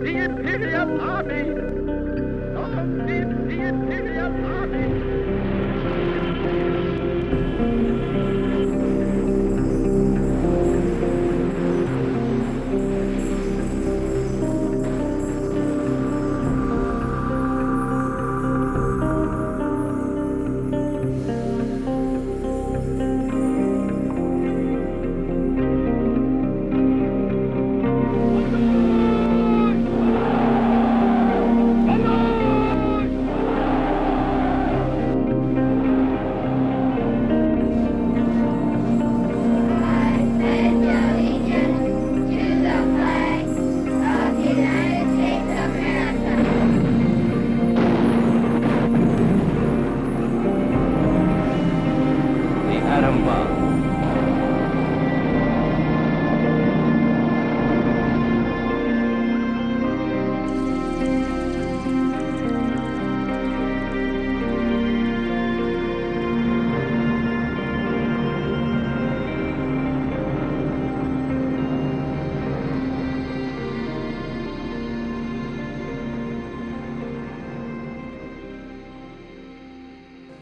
the Imperial Army! Long live the Imperial Army!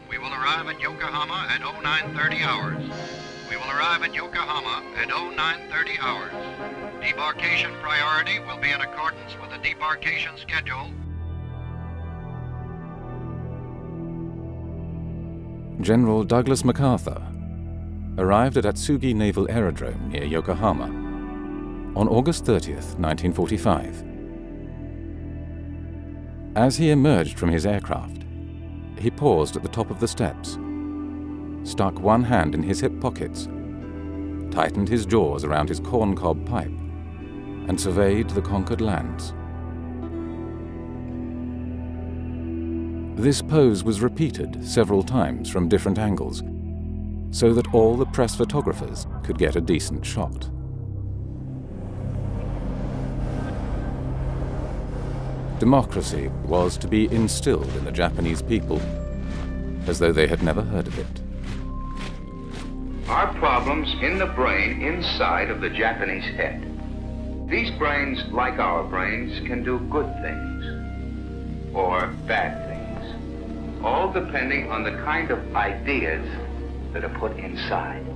We will arrive at Yokohama at 0930 hours. We will arrive at Yokohama at 0930 hours. Debarkation priority will be in accordance with the debarkation schedule. General Douglas MacArthur arrived at Atsugi Naval Aerodrome near Yokohama on August 30th, 1945. As he emerged from his aircraft, he paused at the top of the steps, stuck one hand in his hip pockets, tightened his jaws around his corncob pipe, and surveyed the conquered lands. This pose was repeated several times from different angles, so that all the press photographers could get a decent shot. Democracy was to be instilled in the Japanese people, as though they had never heard of it. Are problems in the brain inside of the Japanese head. These brains, like our brains, can do good things or bad things, all depending on the kind of ideas that are put inside.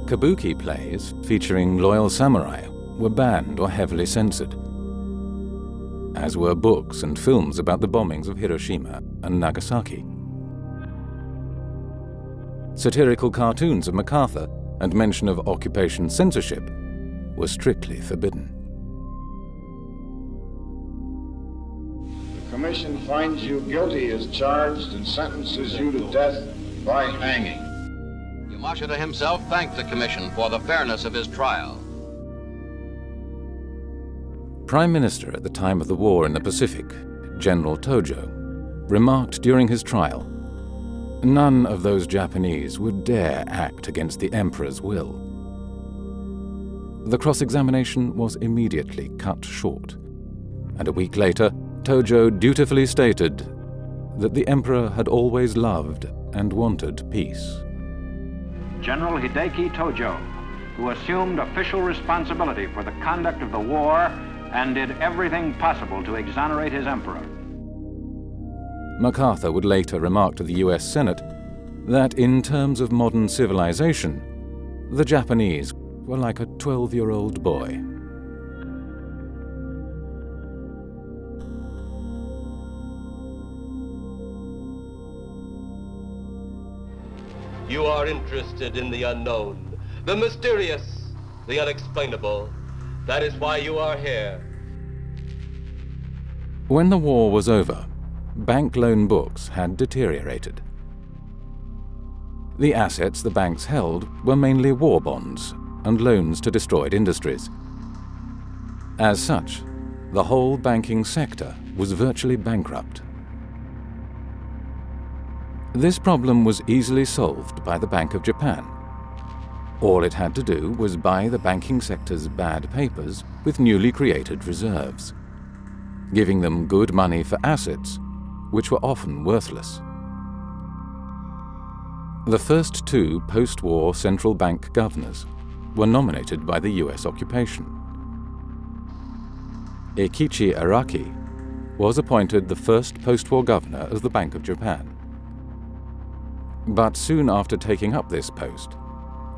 Kabuki plays featuring loyal samurai were banned or heavily censored, as were books and films about the bombings of Hiroshima and Nagasaki. Satirical cartoons of MacArthur and mention of occupation censorship were strictly forbidden. The Commission finds you guilty as charged and sentences you to death by hanging. Yamashita himself thanked the Commission for the fairness of his trial. Prime Minister at the time of the war in the Pacific, General Tojo, remarked during his trial, "None of those Japanese would dare act against the Emperor's will." The cross-examination was immediately cut short, and a week later, Tojo dutifully stated that the Emperor had always loved and wanted peace. General Hideki Tojo, who assumed official responsibility for the conduct of the war and did everything possible to exonerate his emperor. MacArthur would later remark to the US Senate that in terms of modern civilization, the Japanese were like a 12-year-old boy. You are interested in the unknown, the mysterious, the unexplainable. That is why you are here. When the war was over, bank loan books had deteriorated. The assets the banks held were mainly war bonds and loans to destroyed industries. As such, the whole banking sector was virtually bankrupt. This problem was easily solved by the Bank of Japan. All it had to do was buy the banking sector's bad papers with newly created reserves, giving them good money for assets, which were often worthless. The first two post-war central bank governors were nominated by the US occupation. Eikichi Araki was appointed the first post-war governor of the Bank of Japan. But soon after taking up this post,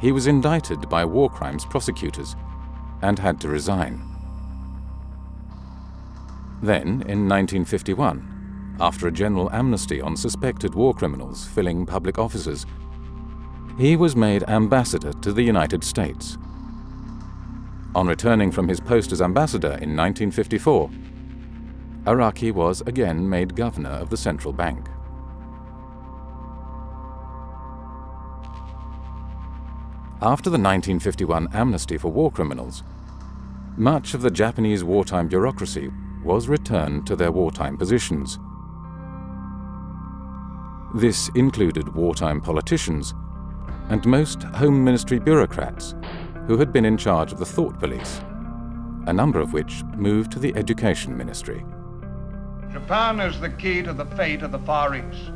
he was indicted by war crimes prosecutors and had to resign. Then, in 1951, after a general amnesty on suspected war criminals filling public offices, he was made ambassador to the United States. On returning from his post as ambassador in 1954, Araki was again made governor of the central bank. After the 1951 amnesty for war criminals, much of the Japanese wartime bureaucracy was returned to their wartime positions. This included wartime politicians and most Home Ministry bureaucrats who had been in charge of the thought police, a number of which moved to the Education Ministry. Japan is the key to the fate of the Far East.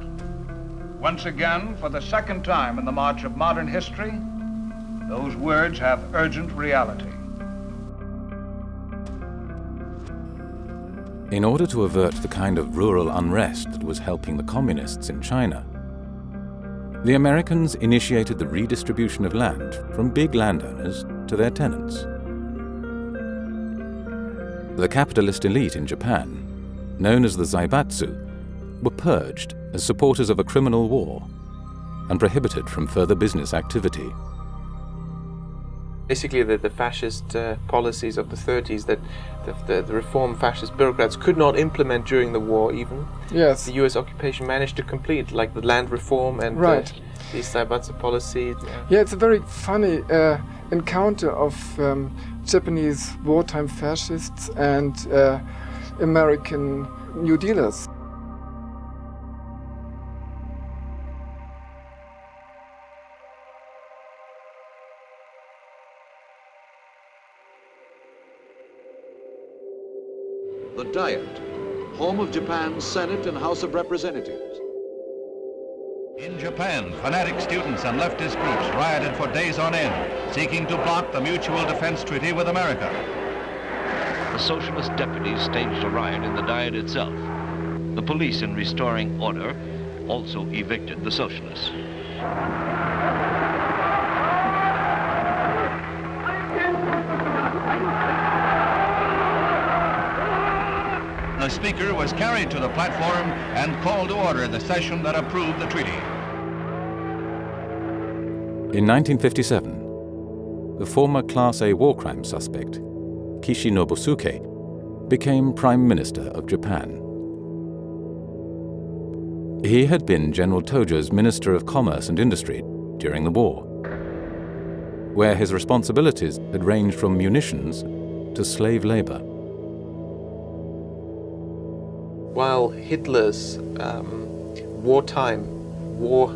Once again, for the second time in the march of modern history, those words have urgent reality. In order to avert the kind of rural unrest that was helping the communists in China, the Americans initiated the redistribution of land from big landowners to their tenants. The capitalist elite in Japan, known as the Zaibatsu, were purged as supporters of a criminal war and prohibited from further business activity. Basically, the fascist policies of the 30s that the reform fascist bureaucrats could not implement during the war even. Yes. The US occupation managed to complete, like the land reform and right. The Zaibatsu policy. Yeah, it's a very funny encounter of Japanese wartime fascists and American New Dealers. The Diet, home of Japan's Senate and House of Representatives. In Japan, fanatic students and leftist groups rioted for days on end, seeking to block the Mutual Defense Treaty with America. The socialist deputies staged a riot in the Diet itself. The police, in restoring order, also evicted the socialists. The speaker was carried to the platform and called to order the session that approved the treaty. In 1957, the former Class A war crime suspect, Kishi Nobusuke, became Prime Minister of Japan. He had been General Tojo's Minister of Commerce and Industry during the war, where his responsibilities had ranged from munitions to slave labor. While Hitler's wartime war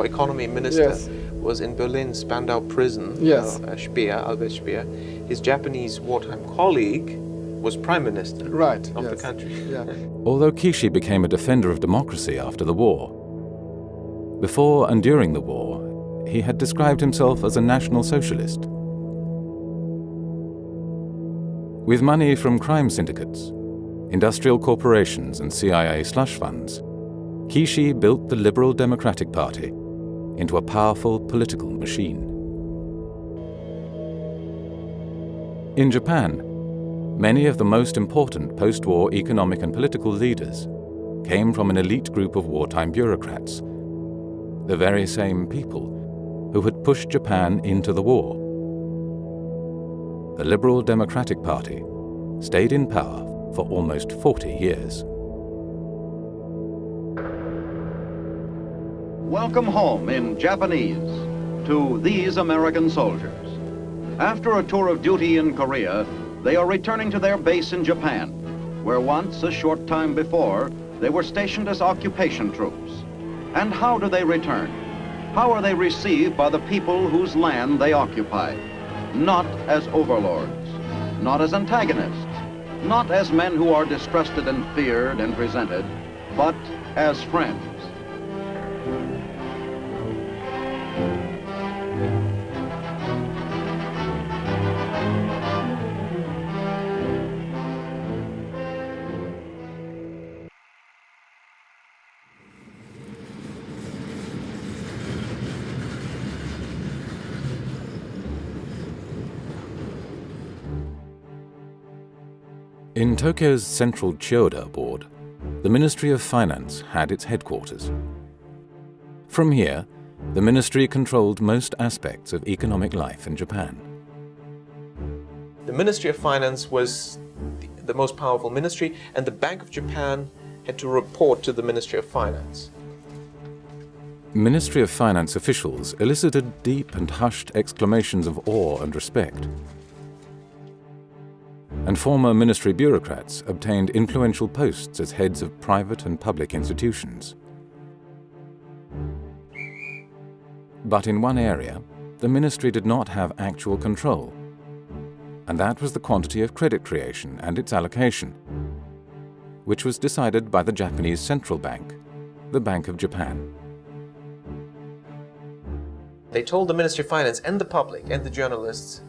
economy minister yes. was in Berlin's Spandau prison, yes. Albert Speer, his Japanese wartime colleague was prime minister right. of yes. the country. Yeah. Although Kishi became a defender of democracy after the war, before and during the war, he had described himself as a national socialist. With money from crime syndicates, industrial corporations and CIA slush funds, Kishi built the Liberal Democratic Party into a powerful political machine. In Japan, many of the most important post-war economic and political leaders came from an elite group of wartime bureaucrats, the very same people who had pushed Japan into the war. The Liberal Democratic Party stayed in power for almost 40 years. Welcome home in Japanese to these American soldiers. After a tour of duty in Korea, they are returning to their base in Japan, where once, a short time before, they were stationed as occupation troops. And how do they return? How are they received by the people whose land they occupied? Not as overlords, not as antagonists, not as men who are distrusted and feared and resented, but as friends. In Tokyo's central Chiyoda ward, the Ministry of Finance had its headquarters. From here, the ministry controlled most aspects of economic life in Japan. The Ministry of Finance was the most powerful ministry, and the Bank of Japan had to report to the Ministry of Finance. Ministry of Finance officials elicited deep and hushed exclamations of awe and respect. And former ministry bureaucrats obtained influential posts as heads of private and public institutions. But in one area, the ministry did not have actual control, and that was the quantity of credit creation and its allocation, which was decided by the Japanese central bank, the Bank of Japan. They told the Ministry of Finance and the public and the journalists,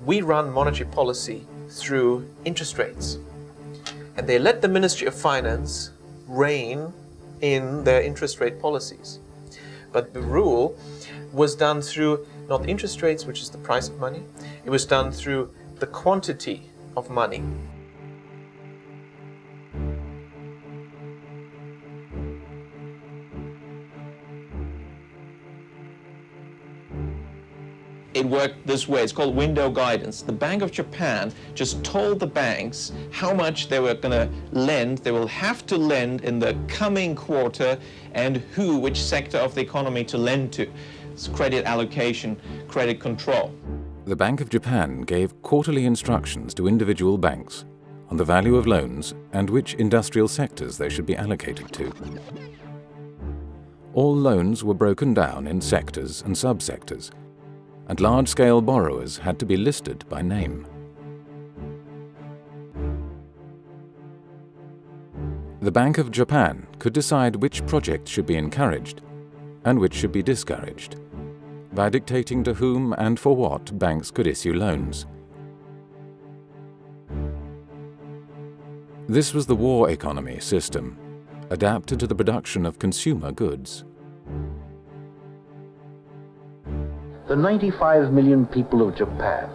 we run monetary policy through interest rates. And they let the Ministry of Finance rein in their interest rate policies. But the rule was done through not interest rates, which is the price of money, it was done through the quantity of money. It worked this way. It's called window guidance. The Bank of Japan just told the banks how much they were going to lend, they will have to lend in the coming quarter, and which sector of the economy to lend to. It's credit allocation, credit control. The Bank of Japan gave quarterly instructions to individual banks on the value of loans and which industrial sectors they should be allocated to. All loans were broken down in sectors and subsectors, and large-scale borrowers had to be listed by name. The Bank of Japan could decide which projects should be encouraged and which should be discouraged by dictating to whom and for what banks could issue loans. This was the war economy system, adapted to the production of consumer goods. The 95 million people of Japan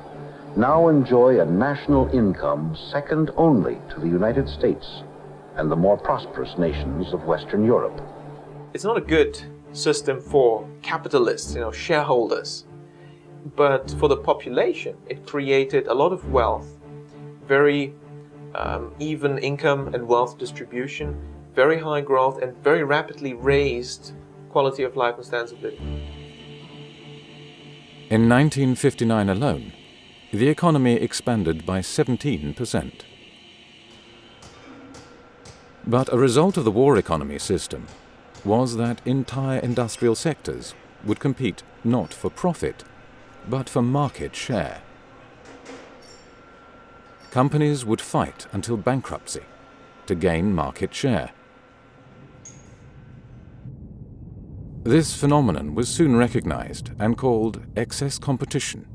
now enjoy a national income second only to the United States and the more prosperous nations of Western Europe. It's not a good system for capitalists, shareholders, but for the population, it created a lot of wealth, very even income and wealth distribution, very high growth, and very rapidly raised quality of life and standards of living. In 1959 alone, the economy expanded by 17%. But a result of the war economy system was that entire industrial sectors would compete not for profit, but for market share. Companies would fight until bankruptcy to gain market share. This phenomenon was soon recognized and called excess competition.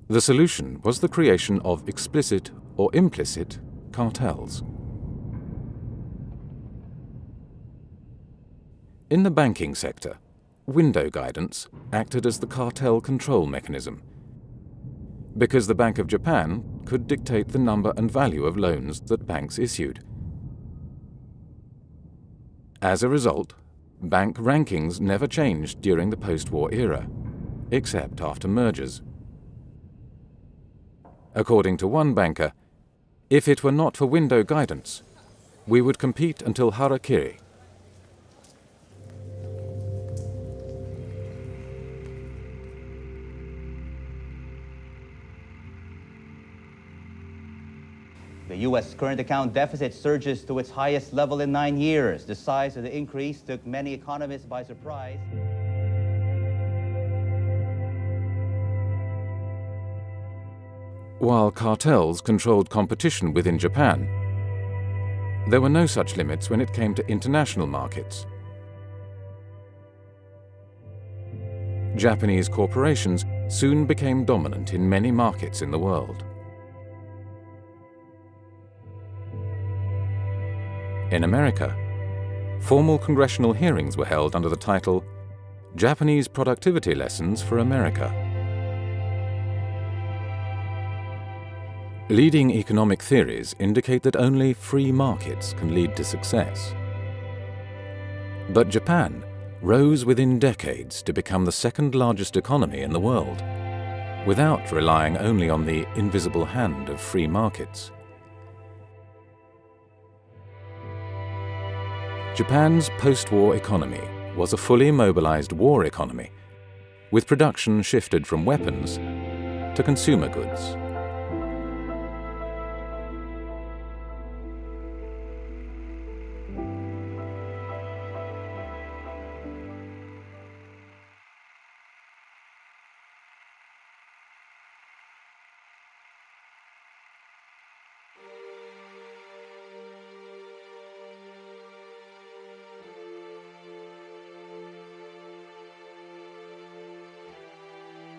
The solution was the creation of explicit or implicit cartels. In the banking sector, window guidance acted as the cartel control mechanism, because the Bank of Japan could dictate the number and value of loans that banks issued. As a result, bank rankings never changed during the post-war era, except after mergers. According to one banker, if it were not for window guidance, we would compete until harakiri. The U.S. current account deficit surges to its highest level in 9 years. The size of the increase took many economists by surprise. While cartels controlled competition within Japan, there were no such limits when it came to international markets. Japanese corporations soon became dominant in many markets in the world. In America, formal congressional hearings were held under the title Japanese Productivity Lessons for America. Leading economic theories indicate that only free markets can lead to success. But Japan rose within decades to become the second largest economy in the world, without relying only on the invisible hand of free markets. Japan's post-war economy was a fully mobilized war economy, with production shifted from weapons to consumer goods.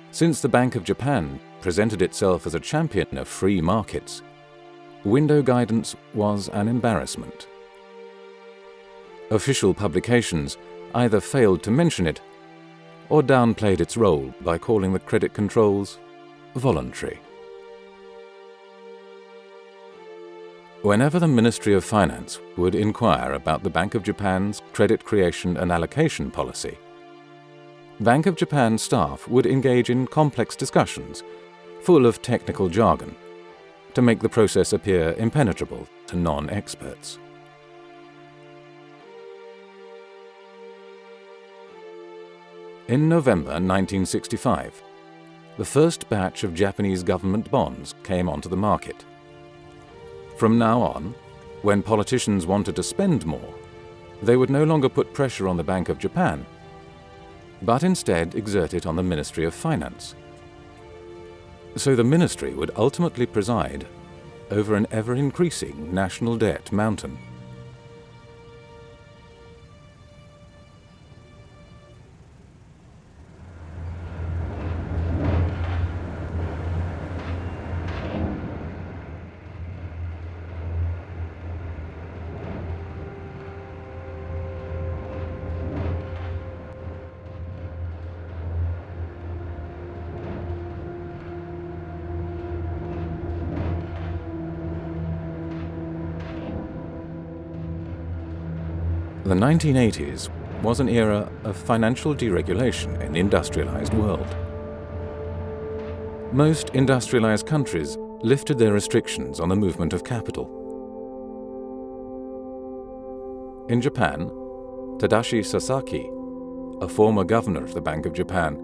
Since the Bank of Japan presented itself as a champion of free markets, window guidance was an embarrassment. Official publications either failed to mention it or downplayed its role by calling the credit controls voluntary. Whenever the Ministry of Finance would inquire about the Bank of Japan's credit creation and allocation policy, Bank of Japan staff would engage in complex discussions, full of technical jargon, to make the process appear impenetrable to non-experts. In November 1965, the first batch of Japanese government bonds came onto the market. From now on, when politicians wanted to spend more, they would no longer put pressure on the Bank of Japan, but instead exert it on the Ministry of Finance. So the ministry would ultimately preside over an ever-increasing national debt mountain. The 1980s was an era of financial deregulation in the industrialized world. Most industrialized countries lifted their restrictions on the movement of capital. In Japan, Tadashi Sasaki, a former governor of the Bank of Japan,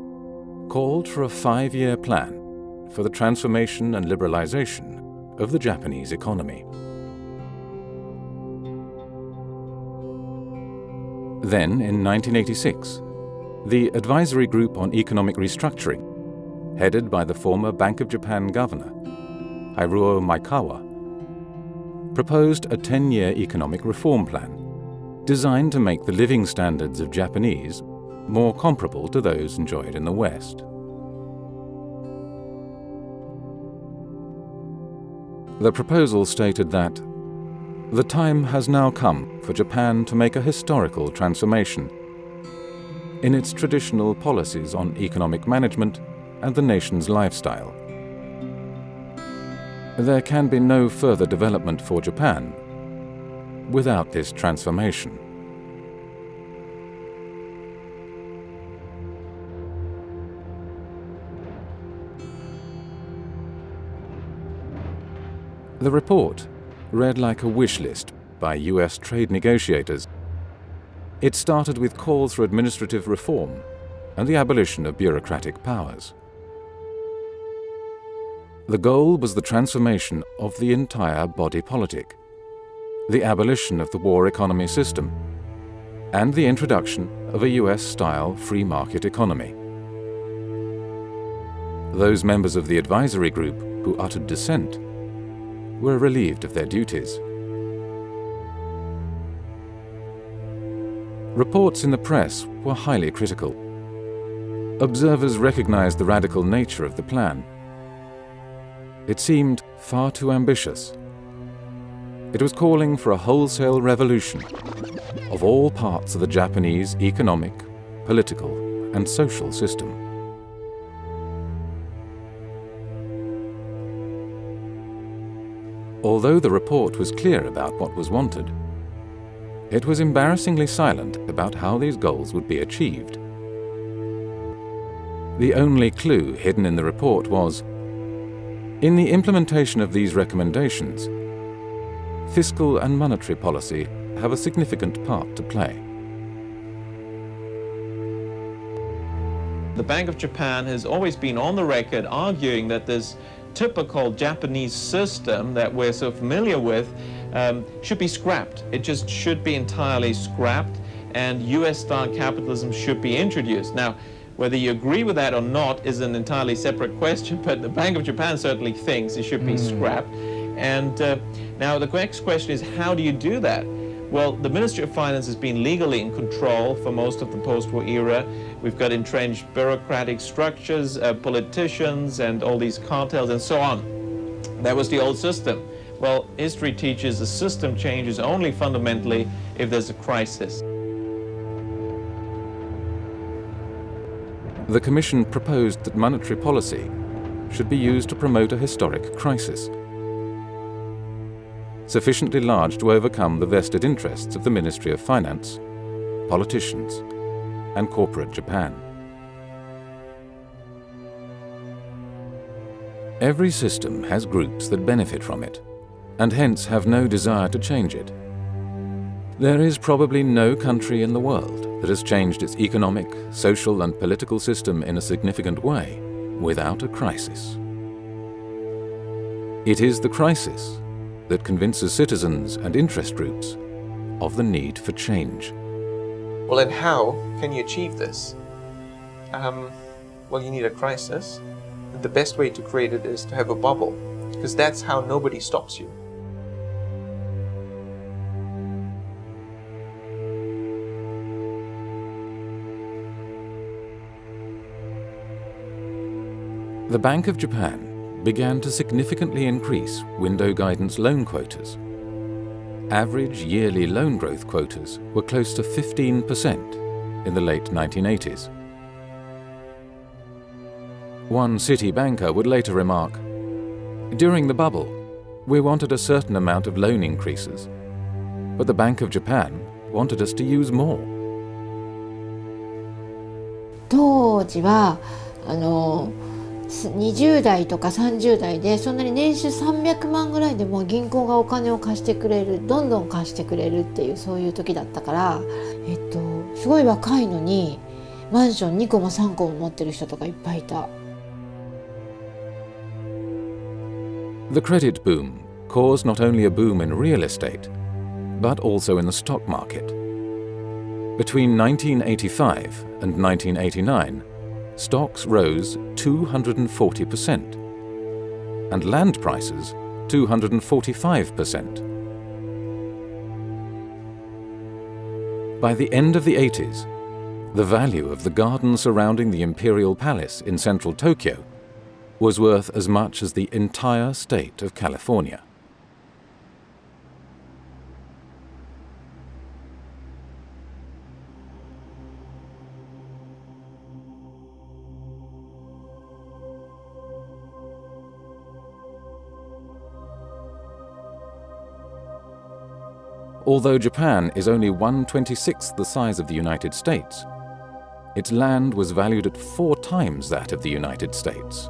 called for a 5-year plan for the transformation and liberalization of the Japanese economy. Then, in 1986, the Advisory Group on Economic Restructuring, headed by the former Bank of Japan governor, Haruo Maekawa, proposed a 10-year economic reform plan designed to make the living standards of Japanese more comparable to those enjoyed in the West. The proposal stated that the time has now come for Japan to make a historical transformation in its traditional policies on economic management and the nation's lifestyle. There can be no further development for Japan without this transformation. The report read like a wish list by US trade negotiators. It started with calls for administrative reform and the abolition of bureaucratic powers. The goal was the transformation of the entire body politic, the abolition of the war economy system, and the introduction of a US-style free market economy. Those members of the advisory group who uttered dissent were relieved of their duties. Reports in the press were highly critical. Observers recognized the radical nature of the plan. It seemed far too ambitious. It was calling for a wholesale revolution of all parts of the Japanese economic, political, and social system. Although the report was clear about what was wanted, it was embarrassingly silent about how these goals would be achieved. The only clue hidden in the report was, in the implementation of these recommendations, fiscal and monetary policy have a significant part to play. The Bank of Japan has always been on the record arguing that this typical Japanese system that we're so familiar with should be scrapped. It just should be entirely scrapped, and US-style capitalism should be introduced. Now, whether you agree with that or not is an entirely separate question, but the Bank of Japan certainly thinks it should be scrapped. And now the next question is, how do you do that? Well, the Ministry of Finance has been legally in control for most of the post-war era. We've got entrenched bureaucratic structures, politicians, and all these cartels and so on. That was the old system. Well, history teaches the system changes only fundamentally if there's a crisis. The Commission proposed that monetary policy should be used to promote a historic crisis, sufficiently large to overcome the vested interests of the Ministry of Finance, politicians, and corporate Japan. Every system has groups that benefit from it, and hence have no desire to change it. There is probably no country in the world that has changed its economic, social, and political system in a significant way without a crisis. It is the crisis that convinces citizens and interest groups of the need for change. Well, and how can you achieve this? Well, you need a crisis. The best way to create it is to have a bubble, because that's how nobody stops you. The Bank of Japan began to significantly increase window guidance loan quotas. Average yearly loan growth quotas were close to 15% in the late 1980s. One city banker would later remark, "During the bubble, we wanted a certain amount of loan increases, but the Bank of Japan wanted us to use more." 当時は20代とか30代でそんなに年収300万ぐらいでも銀行がお金を貸してくれる、どんどん貸してくれるっていうそういう時だったから、すごい若いのにマンション2個も3個も持ってる人とかいっぱいいた。The credit boom caused not only a boom in real estate, but also in the stock market. Between 1985 and 1989, stocks rose 240%, and land prices 245%. By the end of the 80s, the value of the garden surrounding the Imperial Palace in central Tokyo was worth as much as the entire state of California. Although Japan is only 1/26 the size of the United States, its land was valued at 4 times that of the United States.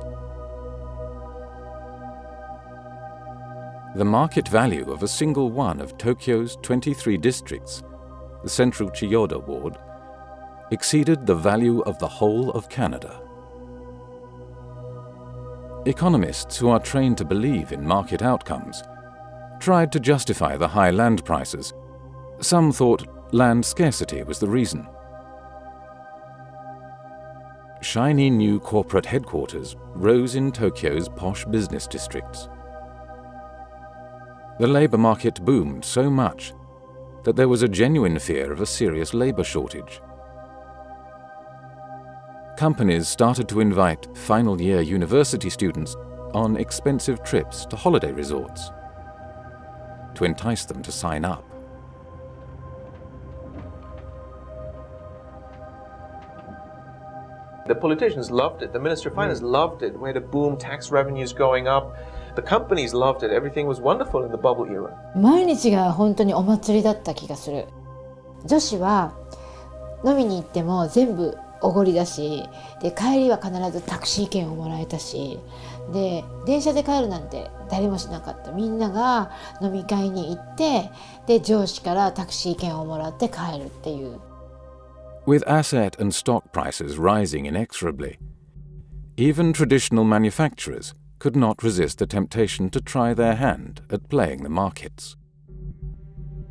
The market value of a single one of Tokyo's 23 districts, the Central Chiyoda Ward, exceeded the value of the whole of Canada. Economists who are trained to believe in market outcomes tried to justify the high land prices. Some thought land scarcity was the reason. Shiny new corporate headquarters rose in Tokyo's posh business districts. The labor market boomed so much that there was a genuine fear of a serious labor shortage. Companies started to invite final-year university students on expensive trips to holiday resorts to entice them to sign up. The politicians loved it. The Minister of Finance loved it. We had a boom, tax revenues going up. The companies loved it. Everything was wonderful in the bubble era. 毎日が本当にお祭りだった気がする。女子は飲みに行っても全部おごりだし、で帰りは必ずタクシー券をもらえたし、で電車で帰るなんて誰もしなかった。みんなが飲み会に行って、で上司からタクシー券をもらって帰るっていう。With asset and stock prices rising inexorably, even traditional manufacturers could not resist the temptation to try their hand at playing the markets.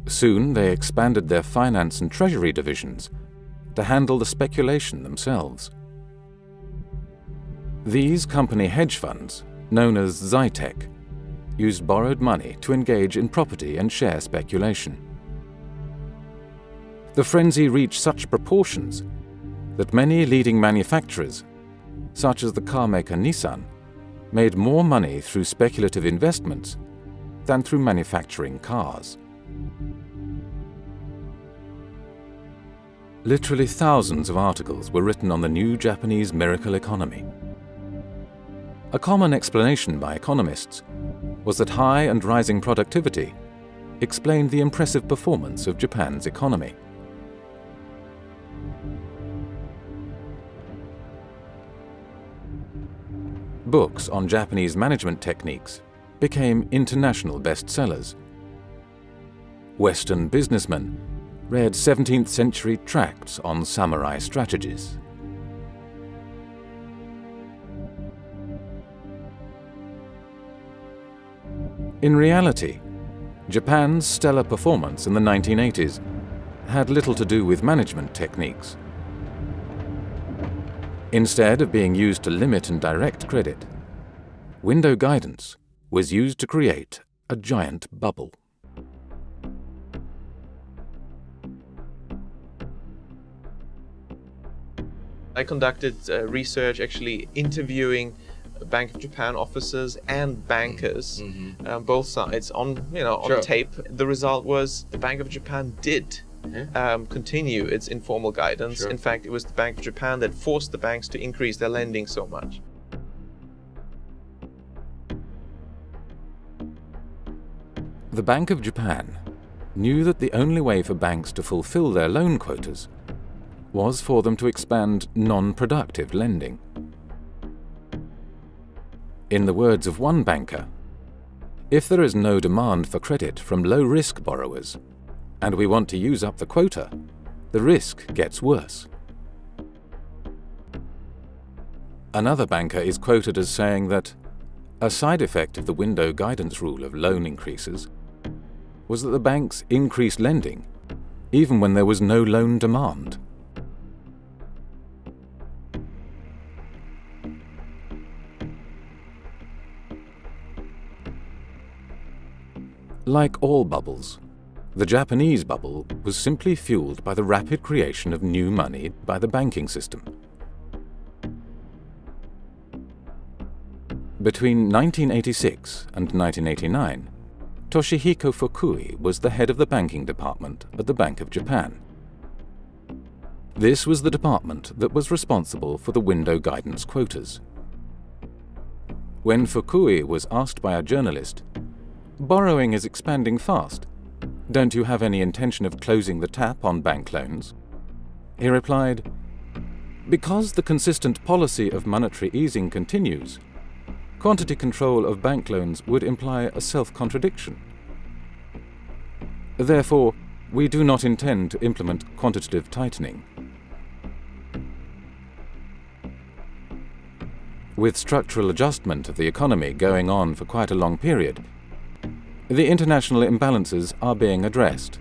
Soon they expanded their finance and treasury divisions to handle the speculation themselves. These company hedge funds, known as Zytec, used borrowed money to engage in property and share speculation. The frenzy reached such proportions that many leading manufacturers, such as the car maker Nissan, made more money through speculative investments than through manufacturing cars. Literally thousands of articles were written on the new Japanese miracle economy. A common explanation by economists was that high and rising productivity explained the impressive performance of Japan's economy. Books on Japanese management techniques became international bestsellers. Western businessmen read 17th century tracts on samurai strategies. In reality, Japan's stellar performance in the 1980s had little to do with management techniques. Instead of being used to limit and direct credit, window guidance was used to create a giant bubble. I conducted research actually interviewing Bank of Japan officers and bankers, both sides, on tape. The result was the Bank of Japan did continue its informal guidance. Sure. In fact, it was the Bank of Japan that forced the banks to increase their lending so much. The Bank of Japan knew that the only way for banks to fulfill their loan quotas was for them to expand non-productive lending. In the words of one banker, if there is no demand for credit from low-risk borrowers, and we want to use up the quota, the risk gets worse. Another banker is quoted as saying that a side effect of the window guidance rule of loan increases was that the banks increased lending even when there was no loan demand. Like all bubbles, the Japanese bubble was simply fueled by the rapid creation of new money by the banking system. Between 1986 and 1989, Toshihiko Fukui was the head of the banking department at the Bank of Japan. This was the department that was responsible for the window guidance quotas. When Fukui was asked by a journalist, "Borrowing is expanding fast. Don't you have any intention of closing the tap on bank loans?" He replied, "Because the consistent policy of monetary easing continues, quantity control of bank loans would imply a self-contradiction. Therefore, we do not intend to implement quantitative tightening." With structural adjustment of the economy going on for quite a long period, the international imbalances are being addressed.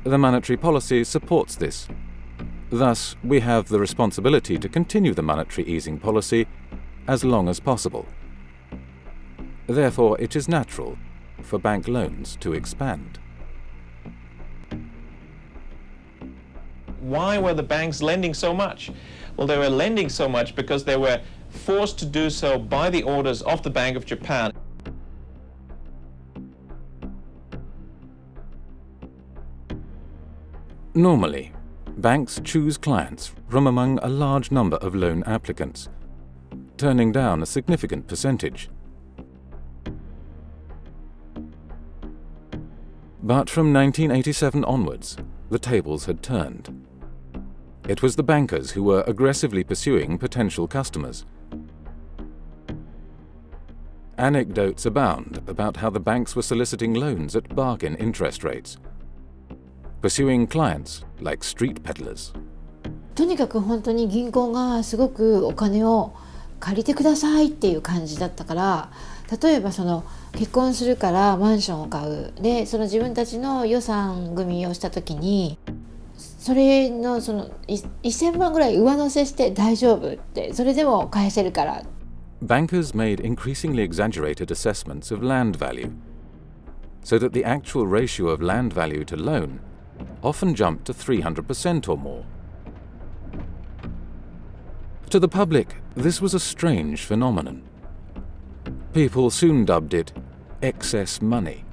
The monetary policy supports this. Thus, we have the responsibility to continue the monetary easing policy as long as possible. Therefore, it is natural for bank loans to expand. Why were the banks lending so much? Well, they were lending so much because they were forced to do so by the orders of the Bank of Japan. Normally, banks choose clients from among a large number of loan applicants. turning down a significant percentage. But from 1987 onwards, the tables had turned. It was the bankers who were aggressively pursuing potential customers. Anecdotes abound about how the banks were soliciting loans at bargain interest rates, pursuing clients like street peddlers. とにかく本当に銀行がすごくお金を借りてくださいっていう感じだったから、例えば結婚するからマンションを買うで、自分たちの予算組みをした時にそれの1000万ぐらい上乗せして大丈夫って、それでも返せるから。Bankers made increasingly exaggerated assessments of land value, so that the actual ratio of land value to loan often jumped to 300% or more. To the public, this was a strange phenomenon. People soon dubbed it excess money.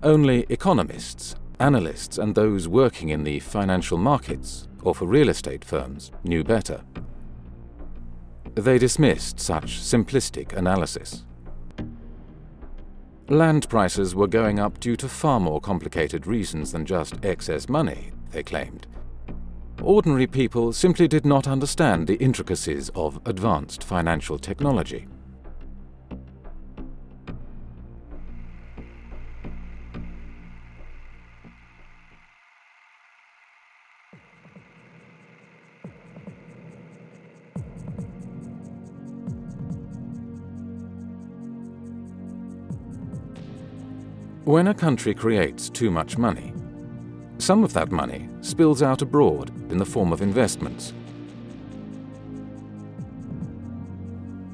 Only economists, analysts, and those working in the financial markets or for real estate firms knew better. They dismissed such simplistic analysis. Land prices were going up due to far more complicated reasons than just excess money, they claimed. Ordinary people simply did not understand the intricacies of advanced financial technology. When a country creates too much money, some of that money spills out abroad in the form of investments.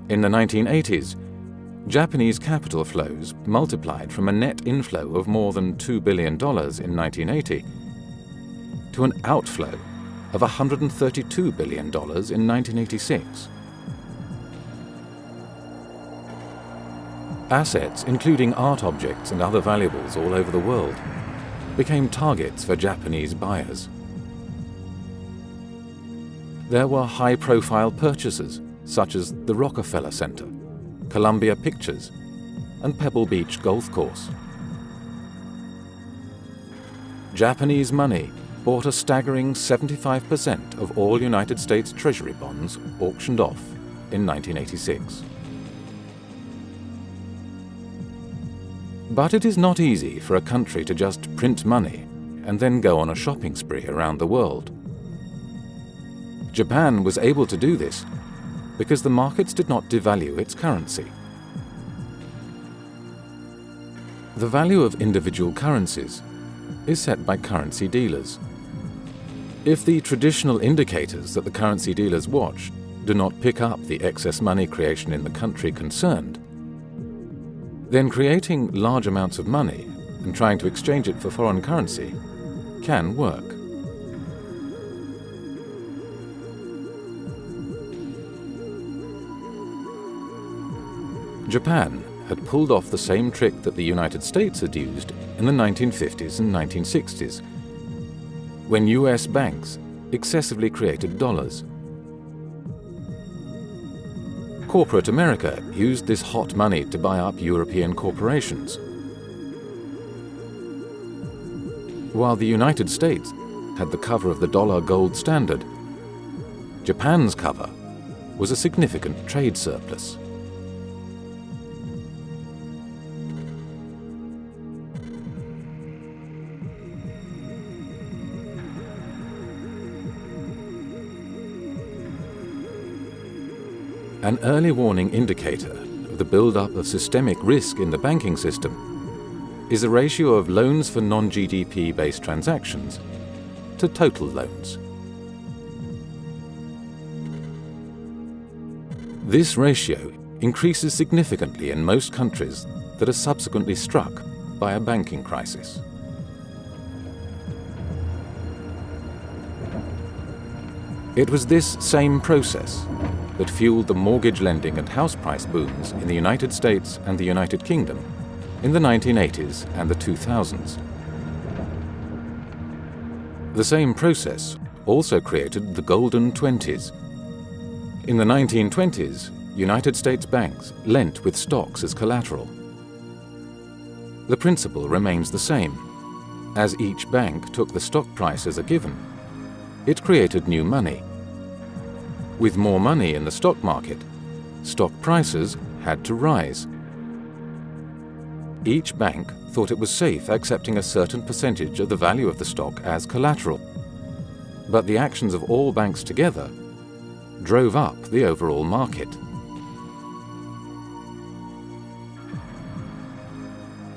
In the 1980s, Japanese capital flows multiplied from a net inflow of more than $2 billion in 1980 to an outflow of $132 billion in 1986. Assets, including art objects and other valuables all over the world, became targets for Japanese buyers. There were high-profile purchases, such as the Rockefeller Center, Columbia Pictures, and Pebble Beach Golf Course. Japanese money bought a staggering 75% of all United States Treasury bonds auctioned off in 1986. But it is not easy for a country to just print money and then go on a shopping spree around the world. Japan was able to do this because the markets did not devalue its currency. The value of individual currencies is set by currency dealers. If the traditional indicators that the currency dealers watch do not pick up the excess money creation in the country concerned, then creating large amounts of money and trying to exchange it for foreign currency can work. Japan had pulled off the same trick that the United States had used in the 1950s and 1960s, when US banks excessively created dollars. Corporate America used this hot money to buy up European corporations, while the United States had the cover of the dollar gold standard. Japan's cover was a significant trade surplus. An early warning indicator of the build-up of systemic risk in the banking system is the ratio of loans for non-GDP-based transactions to total loans. This ratio increases significantly in most countries that are subsequently struck by a banking crisis. It was this same process that fueled the mortgage lending and house price booms in the United States and the United Kingdom in the 1980s and the 2000s. The same process also created the Golden 20s, In the 1920s, United States banks lent with stocks as collateral. The principle remains the same. As each bank took the stock price as a given, it created new money. With more money in the stock market, stock prices had to rise. Each bank thought it was safe accepting a certain percentage of the value of the stock as collateral. But the actions of all banks together drove up the overall market.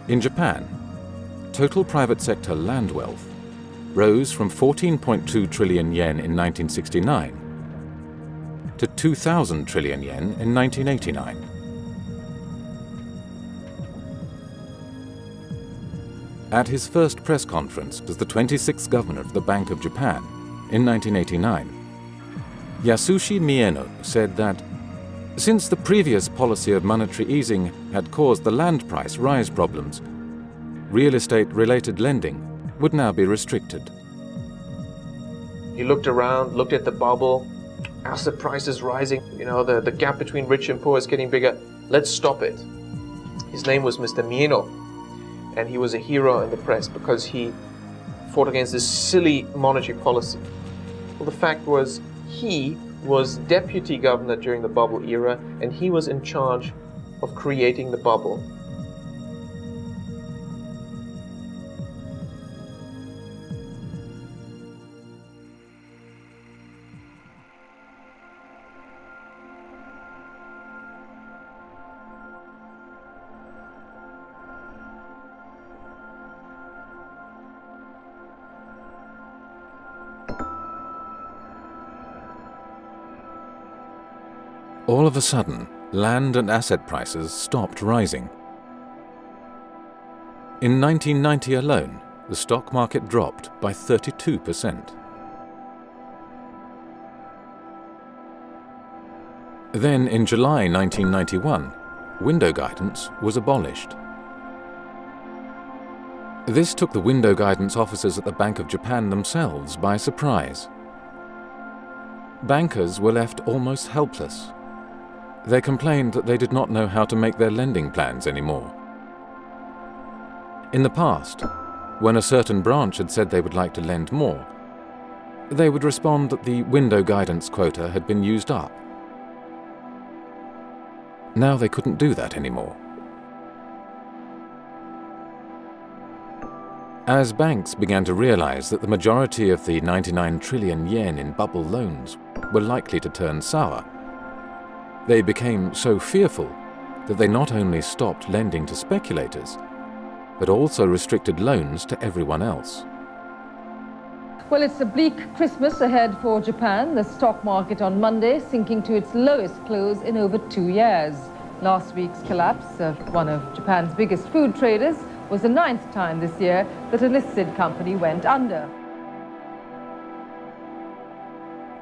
In Japan, total private sector land wealth rose from 14.2 trillion yen in 1969 to 2,000 trillion yen in 1989. At his first press conference as the 26th governor of the Bank of Japan in 1989, Yasushi Mieno said that since the previous policy of monetary easing had caused the land price rise problems, real estate-related lending would now be restricted. He looked around, looked at the bubble, asset prices rising, the gap between rich and poor is getting bigger. Let's stop it. His name was Mr. Mieno, and he was a hero in the press because he fought against this silly monetary policy. Well, the fact was, he was deputy governor during the bubble era, and he was in charge of creating the bubble. All of a sudden, land and asset prices stopped rising. In 1990 alone, the stock market dropped by 32%. Then, in July 1991, window guidance was abolished. This took the window guidance officers at the Bank of Japan themselves by surprise. Bankers were left almost helpless. They complained that they did not know how to make their lending plans anymore. In the past, when a certain branch had said they would like to lend more, they would respond that the window guidance quota had been used up. Now they couldn't do that anymore. As banks began to realize that the majority of the 99 trillion yen in bubble loans were likely to turn sour, they became so fearful that they not only stopped lending to speculators, but also restricted loans to everyone else. Well, it's a bleak Christmas ahead for Japan. The stock market on Monday sinking to its lowest close in over 2 years. Last week's collapse of one of Japan's biggest food traders was the 9th time this year that a listed company went under.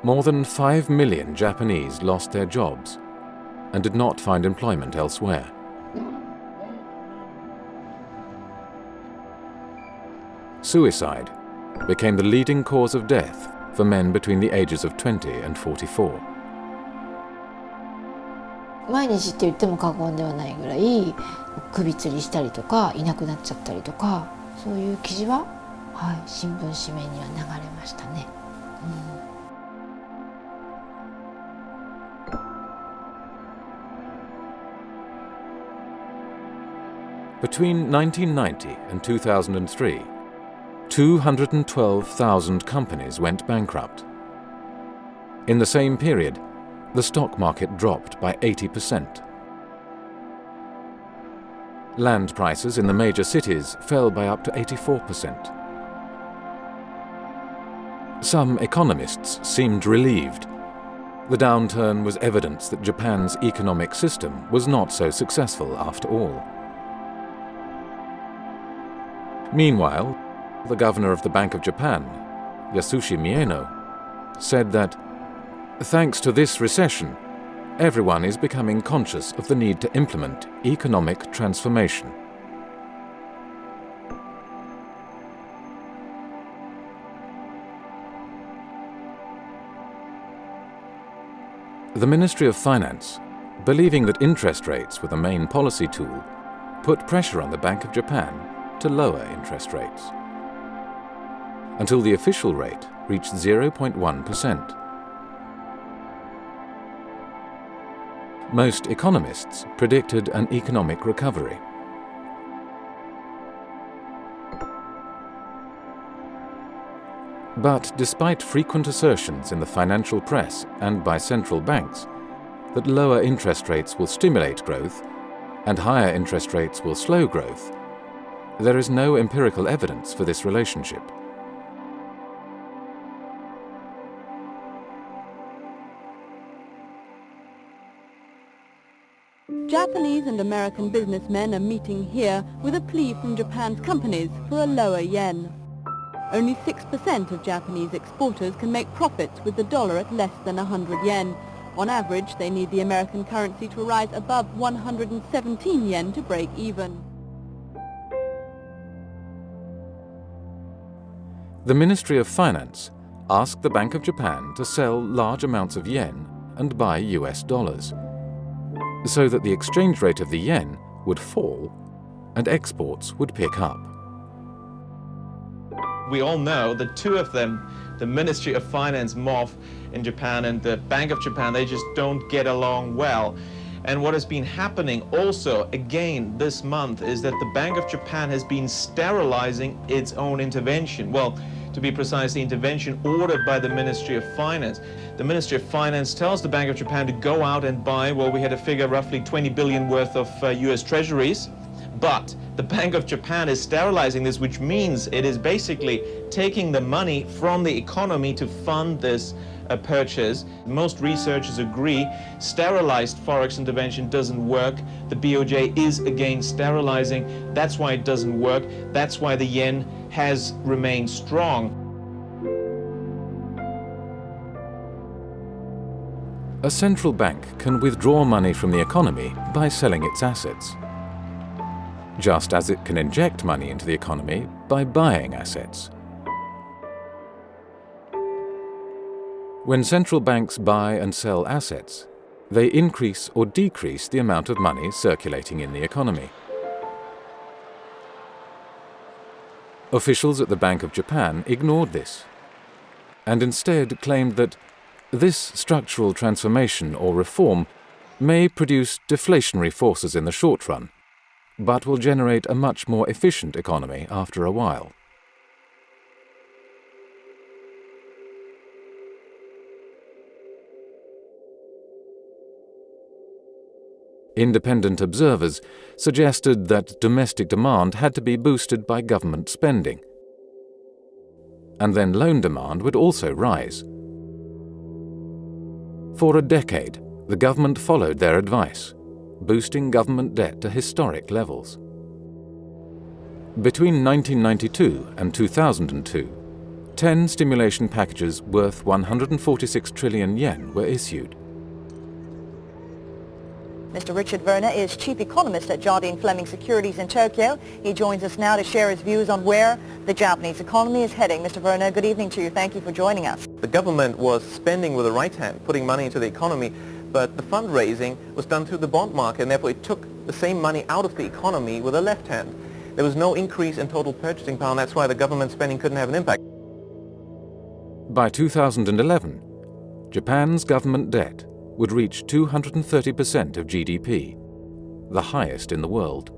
More than 5 million Japanese lost their jobs and did not find employment elsewhere. Suicide became the leading cause of death for men between the ages of 20 and 44. 毎日って言っても過言ではないぐらい首吊りしたりとかいなくなっちゃったりとか、そういう記事は、新聞紙面には流れましたね。Between 1990 and 2003, 212,000 companies went bankrupt. In the same period, the stock market dropped by 80%. Land prices in the major cities fell by up to 84%. Some economists seemed relieved. The downturn was evidence that Japan's economic system was not so successful after all. Meanwhile, the governor of the Bank of Japan, Yasushi Mieno, said that, thanks to this recession, everyone is becoming conscious of the need to implement economic transformation. The Ministry of Finance, believing that interest rates were the main policy tool, put pressure on the Bank of Japan to lower interest rates, until the official rate reached 0.1%. Most economists predicted an economic recovery. But despite frequent assertions in the financial press and by central banks that lower interest rates will stimulate growth and higher interest rates will slow growth, there is no empirical evidence for this relationship. Japanese and American businessmen are meeting here with a plea from Japan's companies for a lower yen. Only 6% of Japanese exporters can make profits with the dollar at less than 100 yen. On average, they need the American currency to rise above 117 yen to break even. The Ministry of Finance asked the Bank of Japan to sell large amounts of yen and buy US dollars, so that the exchange rate of the yen would fall and exports would pick up. We all know the two of them, the Ministry of Finance, MOF in Japan, and the Bank of Japan, they just don't get along well. And what has been happening also again this month is that the Bank of Japan has been sterilizing its own intervention. Well, to be precise, the intervention ordered by the Ministry of Finance. The Ministry of Finance tells the Bank of Japan to go out and buy, well, we had a figure roughly 20 billion worth of US treasuries. But the Bank of Japan is sterilizing this, which means it is basically taking the money from the economy to fund this purchase. Most researchers agree sterilized forex intervention doesn't work. The BOJ is again sterilizing. That's why it doesn't work. That's why the yen has remained strong. A central bank can withdraw money from the economy by selling its assets, just as it can inject money into the economy by buying assets. When central banks buy and sell assets, they increase or decrease the amount of money circulating in the economy. Officials at the Bank of Japan ignored this, and instead claimed that this structural transformation or reform may produce deflationary forces in the short run, but will generate a much more efficient economy after a while. Independent observers suggested that domestic demand had to be boosted by government spending, and then loan demand would also rise. For a decade, the government followed their advice, boosting government debt to historic levels. Between 1992 and 2002, 10 stimulation packages worth 146 trillion yen were issued. Mr. Richard Werner is chief economist at Jardine Fleming Securities in Tokyo. He joins us now to share his views on where the Japanese economy is heading. Mr. Werner, good evening to you. Thank you for joining us. The government was spending with the right hand, putting money into the economy, but the fundraising was done through the bond market, and therefore it took the same money out of the economy with the left hand. There was no increase in total purchasing power, and that's why the government spending couldn't have an impact. By 2011, Japan's government debt would reach 230% of GDP, the highest in the world.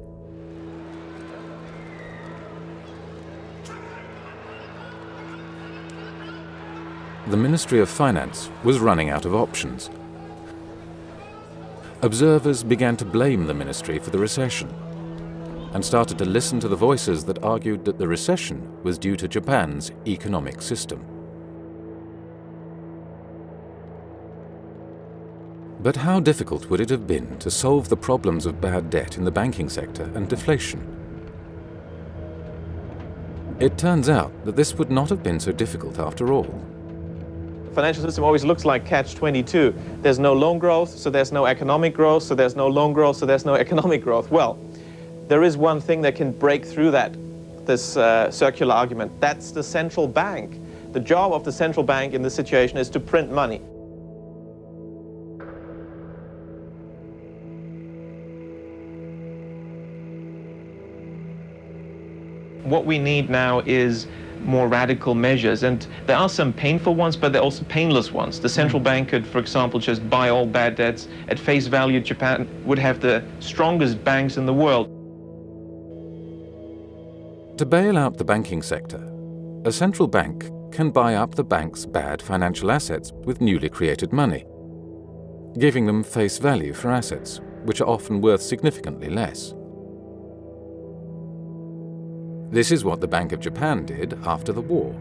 The Ministry of Finance was running out of options. Observers began to blame the ministry for the recession and started to listen to the voices that argued that the recession was due to Japan's economic system. But how difficult would it have been to solve the problems of bad debt in the banking sector and deflation? It turns out that this would not have been so difficult after all. The financial system always looks like catch-22. There's no loan growth, so there's no economic growth, so there's no loan growth, so there's no economic growth. Well, there is one thing that can break through this circular argument. That's the central bank. The job of the central bank in this situation is to print money. What we need now is more radical measures, and there are some painful ones, but there are also painless ones. The central bank could, for example, just buy all bad debts. At face value, Japan would have the strongest banks in the world. To bail out the banking sector, a central bank can buy up the bank's bad financial assets with newly created money, giving them face value for assets, which are often worth significantly less. This is what the Bank of Japan did after the war.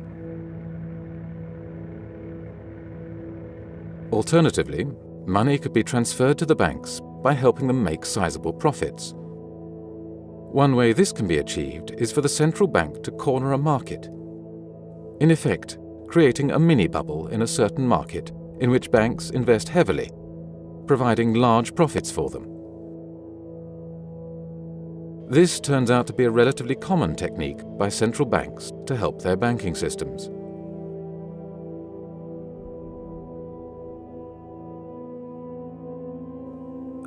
Alternatively, money could be transferred to the banks by helping them make sizable profits. One way this can be achieved is for the central bank to corner a market, in effect, creating a mini-bubble in a certain market in which banks invest heavily, providing large profits for them. This turns out to be a relatively common technique by central banks to help their banking systems.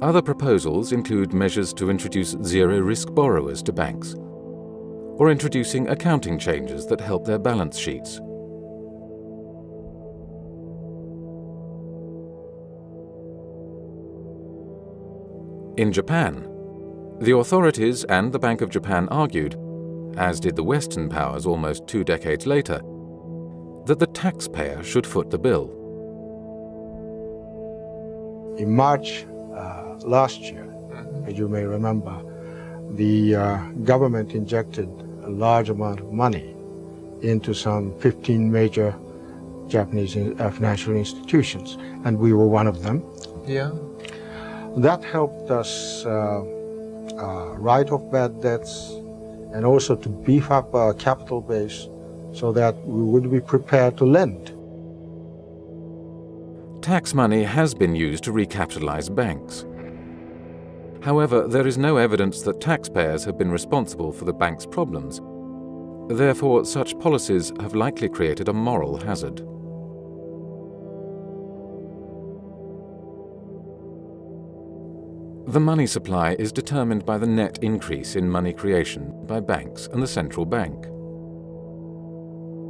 Other proposals include measures to introduce zero-risk borrowers to banks, or introducing accounting changes that help their balance sheets. In Japan, the authorities and the Bank of Japan argued, as did the Western powers almost 2 decades later, that the taxpayer should foot the bill. In March last year, as you may remember, the government injected a large amount of money into some 15 major Japanese financial institutions, and we were one of them. Yeah. That helped us write off bad debts and also to beef up our capital base so that we would be prepared to lend. Tax money has been used to recapitalize banks. However, there is no evidence that taxpayers have been responsible for the bank's problems. Therefore, such policies have likely created a moral hazard. The money supply is determined by the net increase in money creation by banks and the central bank.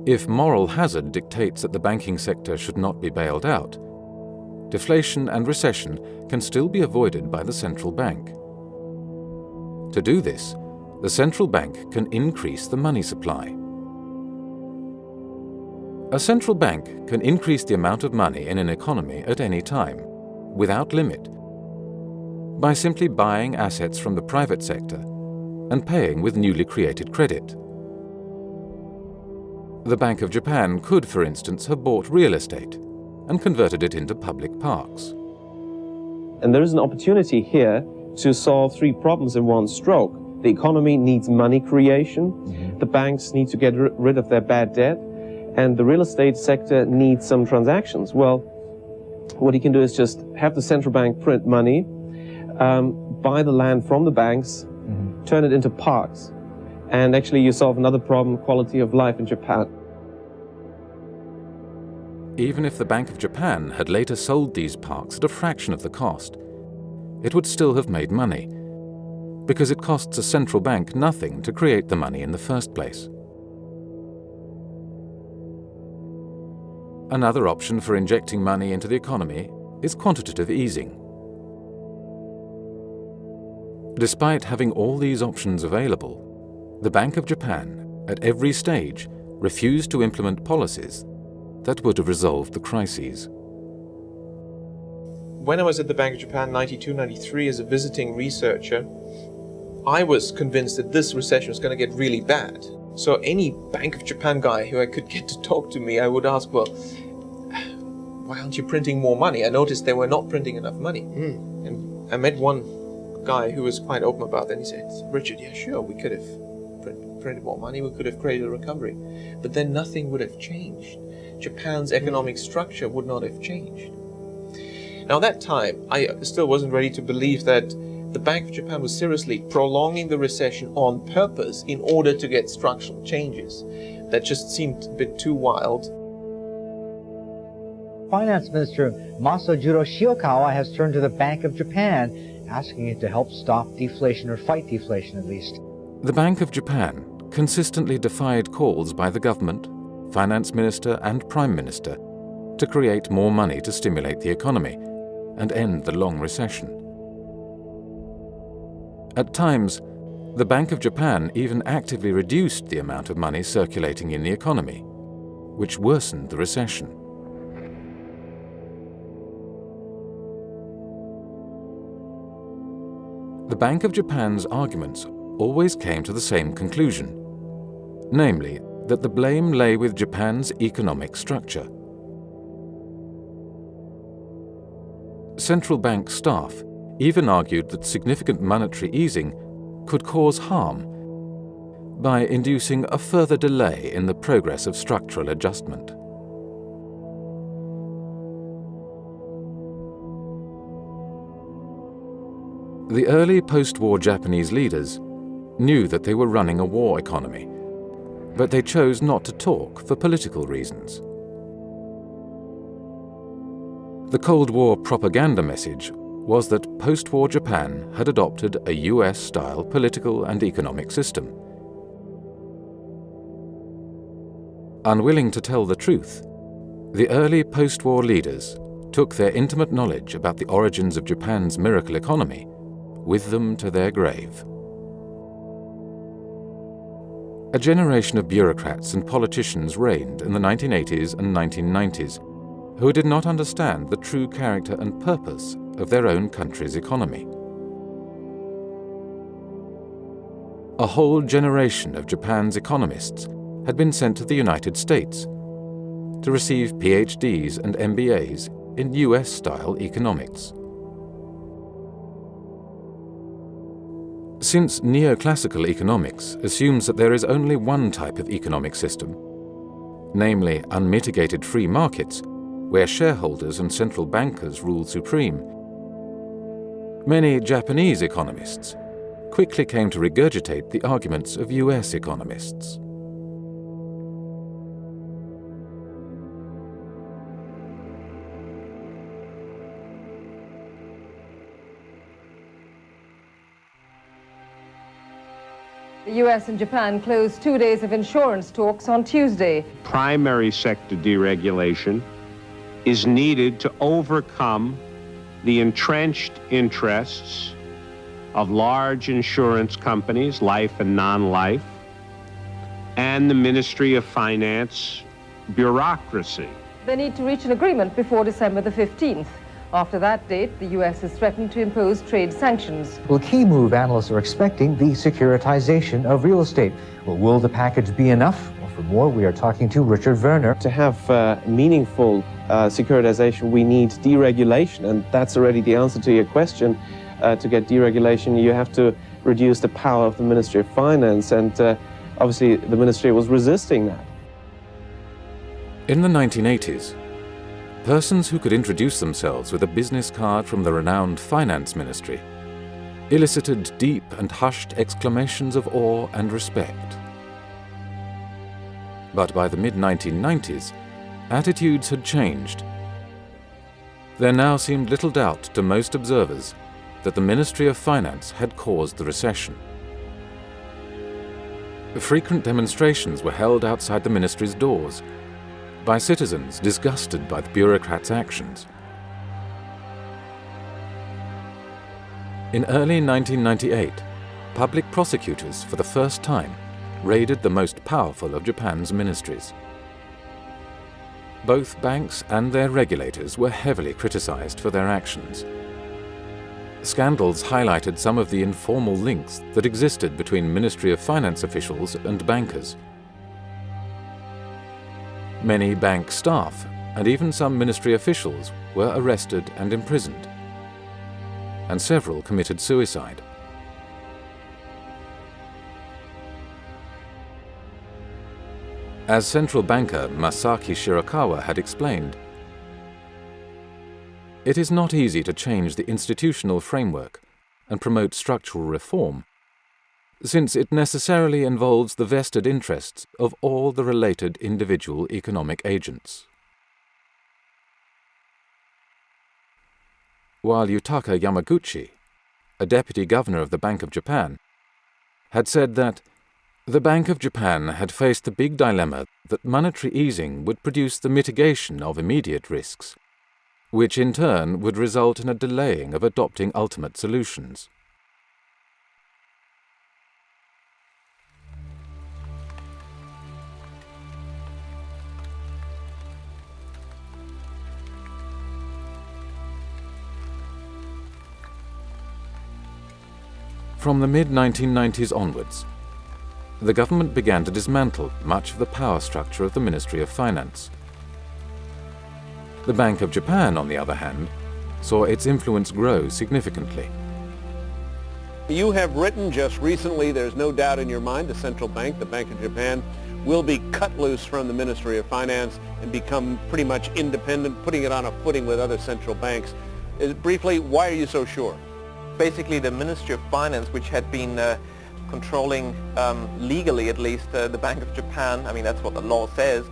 If moral hazard dictates that the banking sector should not be bailed out, deflation and recession can still be avoided by the central bank. To do this, the central bank can increase the money supply. A central bank can increase the amount of money in an economy at any time, without limit, by simply buying assets from the private sector and paying with newly created credit. The Bank of Japan could, for instance, have bought real estate and converted it into public parks. And there is an opportunity here to solve 3 problems in one stroke. The economy needs money creation, the banks need to get rid of their bad debt, and the real estate sector needs some transactions. Well, what you can do is just have the central bank print money, buy the land from the banks, turn it into parks, and actually you solve another problem, quality of life in Japan. Even if the Bank of Japan had later sold these parks at a fraction of the cost, it would still have made money, because it costs a central bank nothing to create the money in the first place. Another option for injecting money into the economy is quantitative easing. Despite having all these options available, the Bank of Japan, at every stage, refused to implement policies that would have resolved the crises. When I was at the Bank of Japan 92-93 as a visiting researcher, I was convinced that this recession was going to get really bad. So any Bank of Japan guy who I could get to talk to me, I would ask, well, why aren't you printing more money? I noticed they were not printing enough money. And I met one guy who was quite open about that, and he said, Richard, yeah, sure, we could have printed more money, we could have created a recovery, but then nothing would have changed. Japan's economic structure would not have changed. Now, at that time, I still wasn't ready to believe that the Bank of Japan was seriously prolonging the recession on purpose in order to get structural changes. That just seemed a bit too wild. Finance Minister Masajiro Shiokawa has turned to the Bank of Japan, asking it to help stop deflation or fight deflation at least. The Bank of Japan consistently defied calls by the government, finance minister and prime minister to create more money to stimulate the economy and end the long recession. At times, the Bank of Japan even actively reduced the amount of money circulating in the economy, which worsened the recession. The Bank of Japan's arguments always came to the same conclusion, namely that the blame lay with Japan's economic structure. Central bank staff even argued that significant monetary easing could cause harm by inducing a further delay in the progress of structural adjustment. The early post-war Japanese leaders knew that they were running a war economy, but they chose not to talk for political reasons. The Cold War propaganda message was that post-war Japan had adopted a US-style political and economic system. Unwilling to tell the truth, the early post-war leaders took their intimate knowledge about the origins of Japan's miracle economy with them to their grave. A generation of bureaucrats and politicians reigned in the 1980s and 1990s who did not understand the true character and purpose of their own country's economy. A whole generation of Japan's economists had been sent to the United States to receive PhDs and MBAs in US-style economics. Since neoclassical economics assumes that there is only one type of economic system, namely unmitigated free markets, where shareholders and central bankers rule supreme, many Japanese economists quickly came to regurgitate the arguments of US economists. The US and Japan closed 2 days of insurance talks on Tuesday. Primary sector deregulation is needed to overcome the entrenched interests of large insurance companies, life and non-life, and the Ministry of Finance bureaucracy. They need to reach an agreement before December the 15th. After that date, the US has threatened to impose trade sanctions. Well, a key move analysts are expecting, the securitization of real estate. Well, will the package be enough? Well, for more, we are talking to Richard Werner. To have meaningful securitization, we need deregulation, and that's already the answer to your question. To get deregulation, you have to reduce the power of the Ministry of Finance, and obviously the Ministry was resisting that. In the 1980s, persons who could introduce themselves with a business card from the renowned Finance Ministry elicited deep and hushed exclamations of awe and respect. But by the mid-1990s, attitudes had changed. There now seemed little doubt to most observers that the Ministry of Finance had caused the recession. Frequent demonstrations were held outside the ministry's doors by citizens disgusted by the bureaucrats' actions. In early 1998, public prosecutors for the first time raided the most powerful of Japan's ministries. Both banks and their regulators were heavily criticized for their actions. Scandals highlighted some of the informal links that existed between Ministry of Finance officials and bankers. Many bank staff and even some ministry officials were arrested and imprisoned, and several committed suicide. As central banker Masaki Shirakawa had explained, it is not easy to change the institutional framework and promote structural reform, since it necessarily involves the vested interests of all the related individual economic agents. While Yutaka Yamaguchi, a deputy governor of the Bank of Japan, had said that The Bank of Japan had faced the big dilemma that monetary easing would produce the mitigation of immediate risks, which in turn would result in a delaying of adopting ultimate solutions. From the mid-1990s onwards, the government began to dismantle much of the power structure of the Ministry of Finance. The Bank of Japan, on the other hand, saw its influence grow significantly. You have written just recently, there's no doubt in your mind, the central bank, the Bank of Japan, will be cut loose from the Ministry of Finance and become pretty much independent, putting it on a footing with other central banks. Briefly, why are you so sure? Basically, the Ministry of Finance, which had been controlling, legally at least, the Bank of Japan, I mean that's what the law says,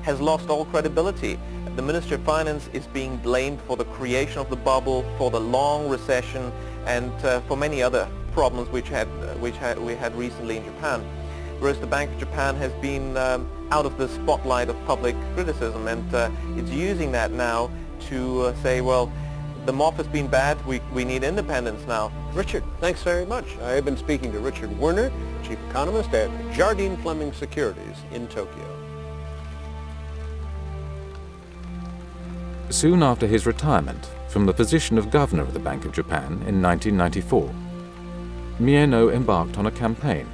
has lost all credibility. The Ministry of Finance is being blamed for the creation of the bubble, for the long recession, and for many other problems which we had recently in Japan. Whereas the Bank of Japan has been out of the spotlight of public criticism, and it's using that now to say, well, the MOF has been bad, we need independence now. Richard, thanks very much. I have been speaking to Richard Werner, Chief Economist at Jardine Fleming Securities in Tokyo. Soon after his retirement from the position of Governor of the Bank of Japan in 1994, Mieno embarked on a campaign,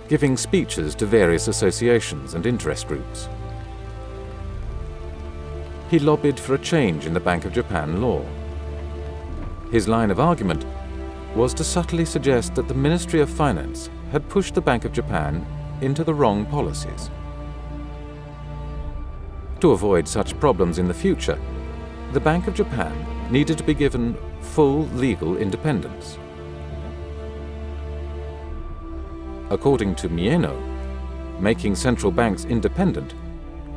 giving speeches to various associations and interest groups. He lobbied for a change in the Bank of Japan law. His line of argument was to subtly suggest that the Ministry of Finance had pushed the Bank of Japan into the wrong policies. To avoid such problems in the future, the Bank of Japan needed to be given full legal independence. According to Mieno, making central banks independent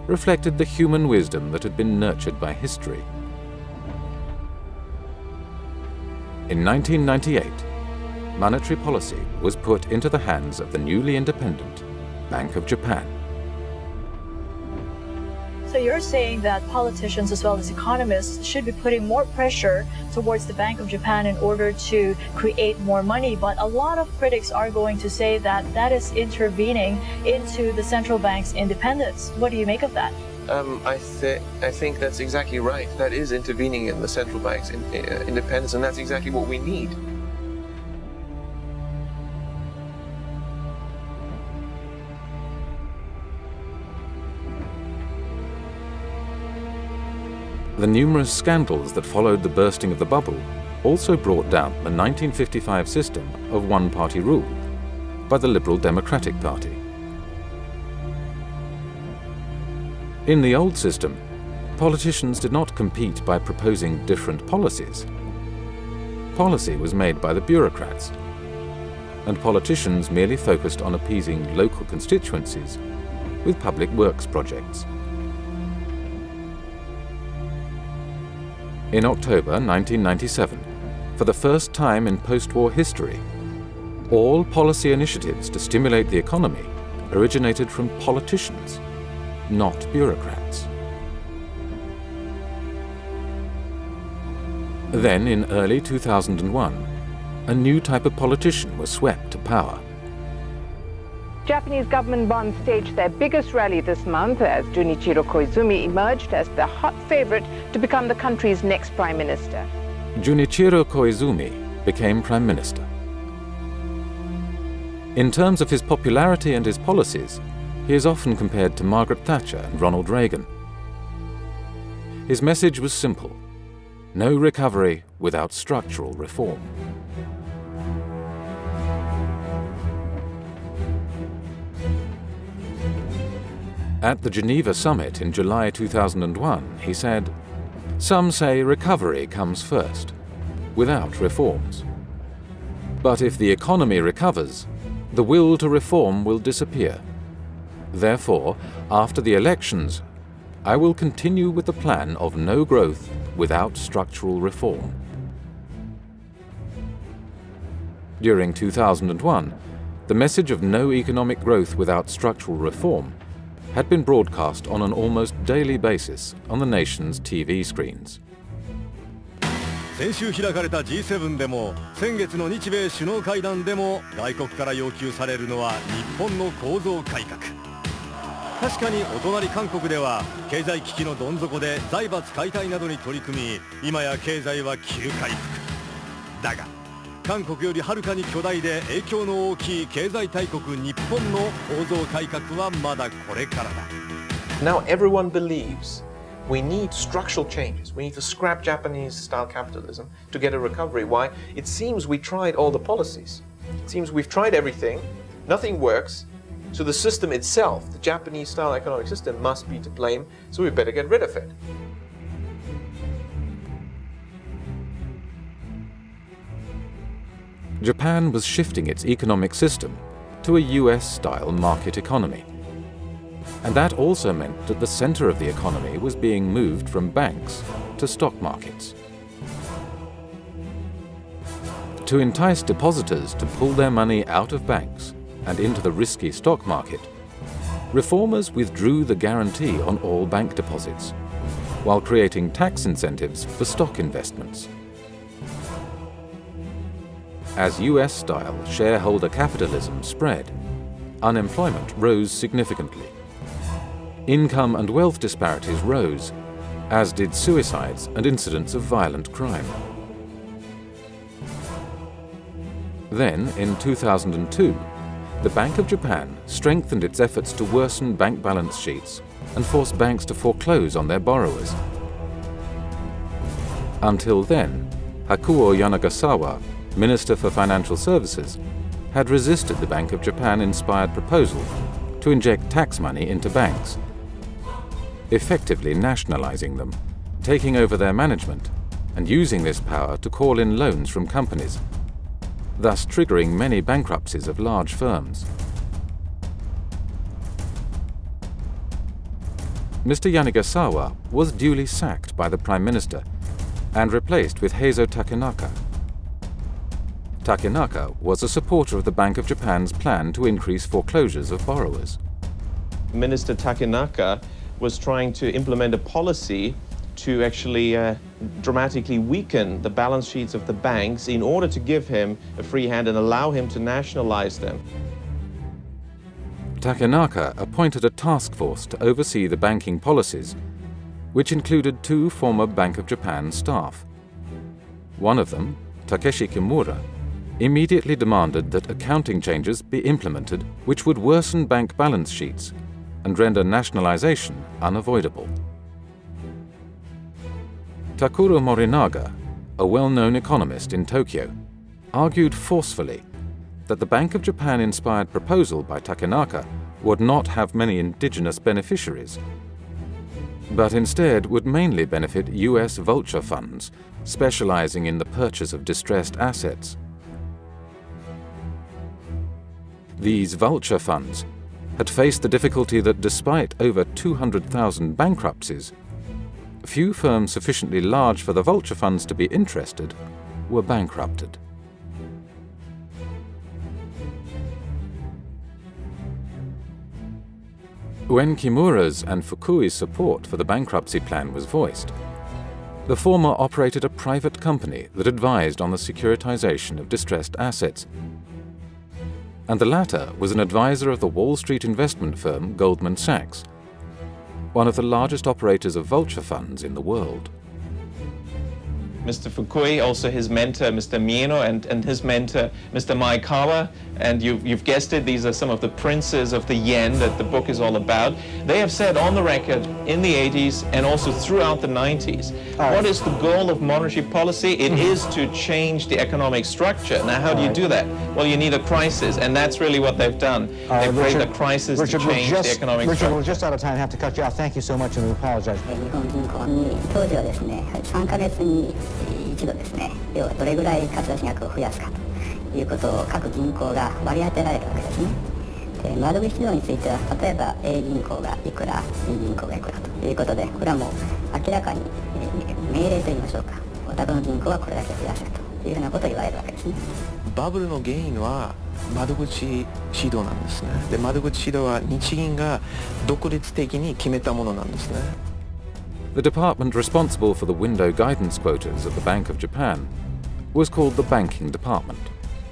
reflected the human wisdom that had been nurtured by history. In 1998, monetary policy was put into the hands of the newly independent Bank of Japan. So you're saying that politicians as well as economists should be putting more pressure towards the Bank of Japan in order to create more money, but a lot of critics are going to say that that is intervening into the central bank's independence. What do you make of that? I think that's exactly right. That is intervening in the central bank's independence, and that's exactly what we need. The numerous scandals that followed the bursting of the bubble also brought down the 1955 system of one-party rule by the Liberal Democratic Party. In the old system, politicians did not compete by proposing different policies. Policy was made by the bureaucrats, and politicians merely focused on appeasing local constituencies with public works projects. In October 1997, for the first time in post-war history, all policy initiatives to stimulate the economy originated from politicians, not bureaucrats. Then, in early 2001, a new type of politician was swept to power. Japanese government bonds staged their biggest rally this month as Junichiro Koizumi emerged as the hot favorite to become the country's next prime minister. Junichiro Koizumi became prime minister. In terms of his popularity and his policies, he is often compared to Margaret Thatcher and Ronald Reagan. His message was simple: no recovery without structural reform. At the Geneva summit in July 2001, he said, "Some say recovery comes first, without reforms. But if the economy recovers, the will to reform will disappear. Therefore, after the elections, I will continue with the plan of no growth without structural reform." During 2001, the message of no economic growth without structural reform had been broadcast on an almost daily basis on the nation's TV screens. 先週開かれた G7 でも先月の日米首脳会談でも外国から要求されるのは日本の構造改革。確かにお隣韓国では経済危機のどん底で財閥解体などに取り組み、今や経済は急回復。だが韓国よりはるかに巨大で影響の大きい経済大国日本の構造改革はまだこれからだ。 Now everyone believes we need structural changes. We need to scrap Japanese-style capitalism to get a recovery. Why? It seems we tried all the policies. It seems we've tried everything, nothing works, so the system itself, the Japanese-style economic system, must be to blame, so we better get rid of it. Japan was shifting its economic system to a US-style market economy. And that also meant that the center of the economy was being moved from banks to stock markets. To entice depositors to pull their money out of banks and into the risky stock market, reformers withdrew the guarantee on all bank deposits, while creating tax incentives for stock investments. As US-style shareholder capitalism spread, unemployment rose significantly. Income and wealth disparities rose, as did suicides and incidents of violent crime. Then, in 2002, the Bank of Japan strengthened its efforts to worsen bank balance sheets and force banks to foreclose on their borrowers. Until then, Hakuo Yanagasawa, Minister for Financial Services, had resisted the Bank of Japan-inspired proposal to inject tax money into banks, effectively nationalizing them, taking over their management, and using this power to call in loans from companies, thus triggering many bankruptcies of large firms. Mr. Yanagasawa was duly sacked by the Prime Minister and replaced with Heizo Takenaka. Takenaka was a supporter of the Bank of Japan's plan to increase foreclosures of borrowers. Minister Takenaka was trying to implement a policy to actually dramatically weaken the balance sheets of the banks in order to give him a free hand and allow him to nationalize them. Takenaka appointed a task force to oversee the banking policies, which included 2 former Bank of Japan staff. One of them, Takeshi Kimura, immediately demanded that accounting changes be implemented which would worsen bank balance sheets and render nationalization unavoidable. Takuro Morinaga, a well-known economist in Tokyo, argued forcefully that the Bank of Japan-inspired proposal by Takenaka would not have many indigenous beneficiaries, but instead would mainly benefit US vulture funds specializing in the purchase of distressed assets. These vulture funds had faced the difficulty that despite over 200,000 bankruptcies, few firms sufficiently large for the vulture funds to be interested were bankrupted. When Kimura's and Fukui's support for the bankruptcy plan was voiced, the former operated a private company that advised on the securitization of distressed assets, and the latter was an advisor of the Wall Street investment firm Goldman Sachs, one of the largest operators of vulture funds in the world. Mr. Fukui, also his mentor, Mr. Mieno, and his mentor, Mr. Maekawa, and you've guessed it, these are some of the princes of the yen that the book is all about. They have said on the record in the 80s and also throughout the 90s, what is the goal of monetary policy? It is to change the economic structure. Now, how do you do that? Well, you need a crisis, and that's really what they've done. They've created a crisis to change the economic structure. Richard, we're just out of time. I have to cut you off. Thank you so much, and we apologize. 当時はですね、3ヶ月に一度ですね、要はどれぐらい貸出額を増やすかということを各銀行が割り当てられるわけですね。で、窓口指導については、例えば A 銀行がいくら、B 銀行がいくらということで、これはもう明らかに命令といいましょうか、お宅の銀行はこれだけ増やせとっていうふうなことを言われるわけですね。バブルの原因は窓口指導なんですね。で、窓口指導は日銀が独立的に決めたものなんですね。The department responsible for the window guidance quotas at the Bank of Japan was called the Banking Department.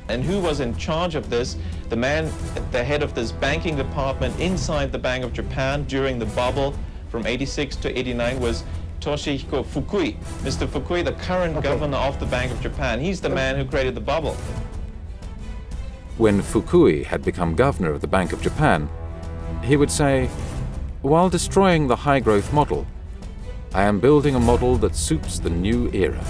And who was in charge of this? The man at the head of this banking department inside the Bank of Japan during the bubble from 86 to 89 was Toshihiko Fukui. Mr. Fukui, the current governor of the Bank of Japan. He's the man who created the bubble. When Fukui had become governor of the Bank of Japan, he would say, "While destroying the high-growth model, I am building a model that suits the new era."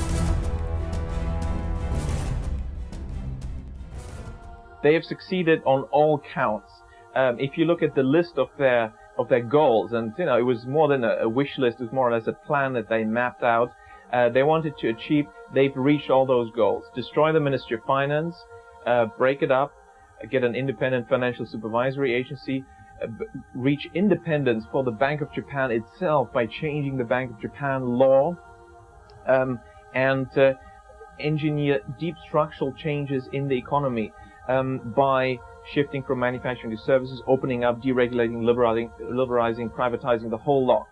They have succeeded on all counts. If you look at the list of their goals, and it was more than a wish list, it was more or less a plan that they mapped out. They wanted to achieve. They've reached all those goals. Destroy the Ministry of Finance, break it up, get an independent financial supervisory agency, reach independence for the Bank of Japan itself by changing the Bank of Japan law, and engineer deep structural changes in the economy by shifting from manufacturing to services, opening up, deregulating, liberalizing, privatizing, the whole lot.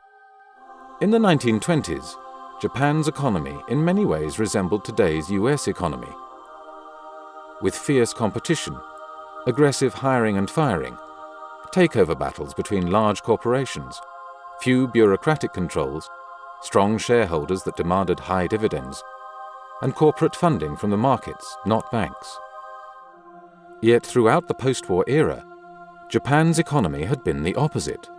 In the 1920s, Japan's economy in many ways resembled today's US economy. With fierce competition, aggressive hiring and firing, takeover battles between large corporations, few bureaucratic controls, strong shareholders that demanded high dividends, and corporate funding from the markets, not banks. Yet throughout the post-war era, Japan's economy had been the opposite.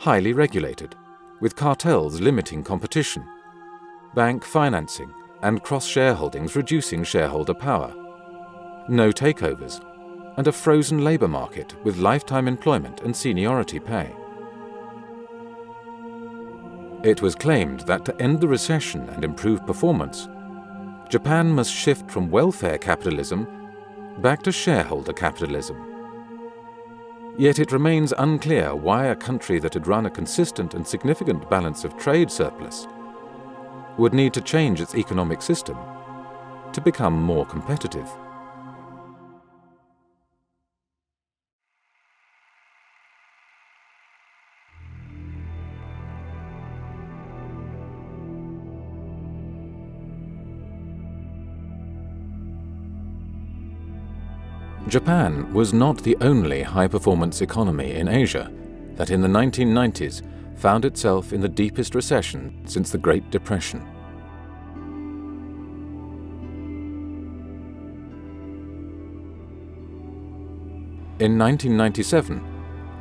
Highly regulated, with cartels limiting competition, bank financing and cross-shareholdings reducing shareholder power, no takeovers, and a frozen labour market with lifetime employment and seniority pay. It was claimed that to end the recession and improve performance, Japan must shift from welfare capitalism back to shareholder capitalism. Yet it remains unclear why a country that had run a consistent and significant balance of trade surplus would need to change its economic system to become more competitive. Japan was not the only high-performance economy in Asia that in the 1990s found itself in the deepest recession since the Great Depression. In 1997,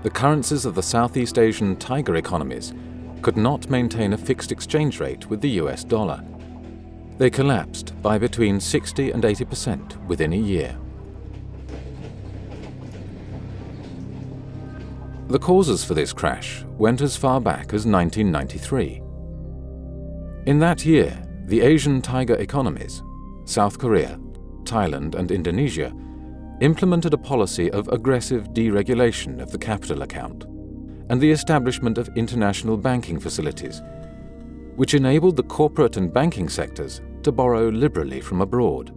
the currencies of the Southeast Asian tiger economies could not maintain a fixed exchange rate with the US dollar. They collapsed by between 60% and 80% within a year. The causes for this crash went as far back as 1993. In that year, the Asian tiger economies, South Korea, Thailand and Indonesia, implemented a policy of aggressive deregulation of the capital account and the establishment of international banking facilities, which enabled the corporate and banking sectors to borrow liberally from abroad.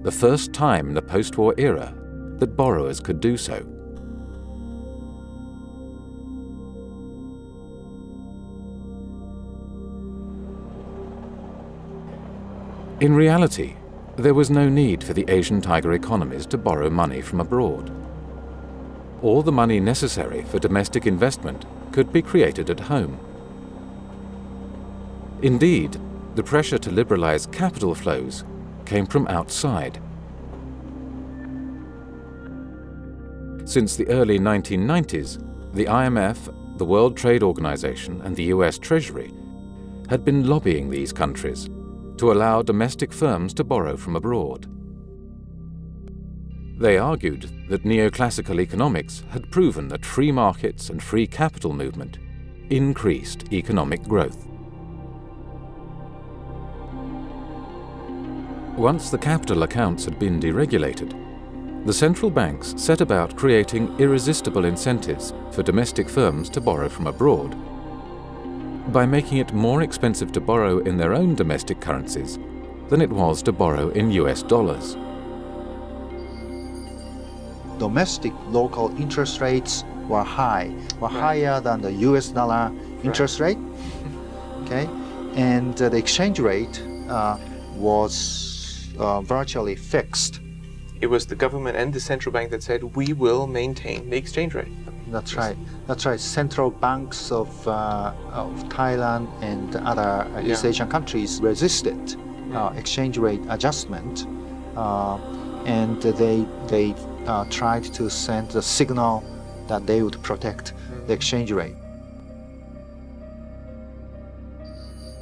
The first time in the post-war era that borrowers could do so. In reality, there was no need for the Asian tiger economies to borrow money from abroad. All the money necessary for domestic investment could be created at home. Indeed, the pressure to liberalize capital flows came from outside. Since the early 1990s, the IMF, the World Trade Organization, and the US Treasury had been lobbying these countries to allow domestic firms to borrow from abroad. They argued that neoclassical economics had proven that free markets and free capital movement increased economic growth. Once the capital accounts had been deregulated, the central banks set about creating irresistible incentives for domestic firms to borrow from abroad by making it more expensive to borrow in their own domestic currencies than it was to borrow in US dollars. Domestic local interest rates were higher than the US dollar interest rate. Okay, and the exchange rate was virtually fixed. It was the government and the central bank that said, we will maintain the exchange rate. That's right. That's right. Central banks of Thailand and other East Asian countries resisted exchange rate adjustment, and they tried to send a signal that they would protect the exchange rate.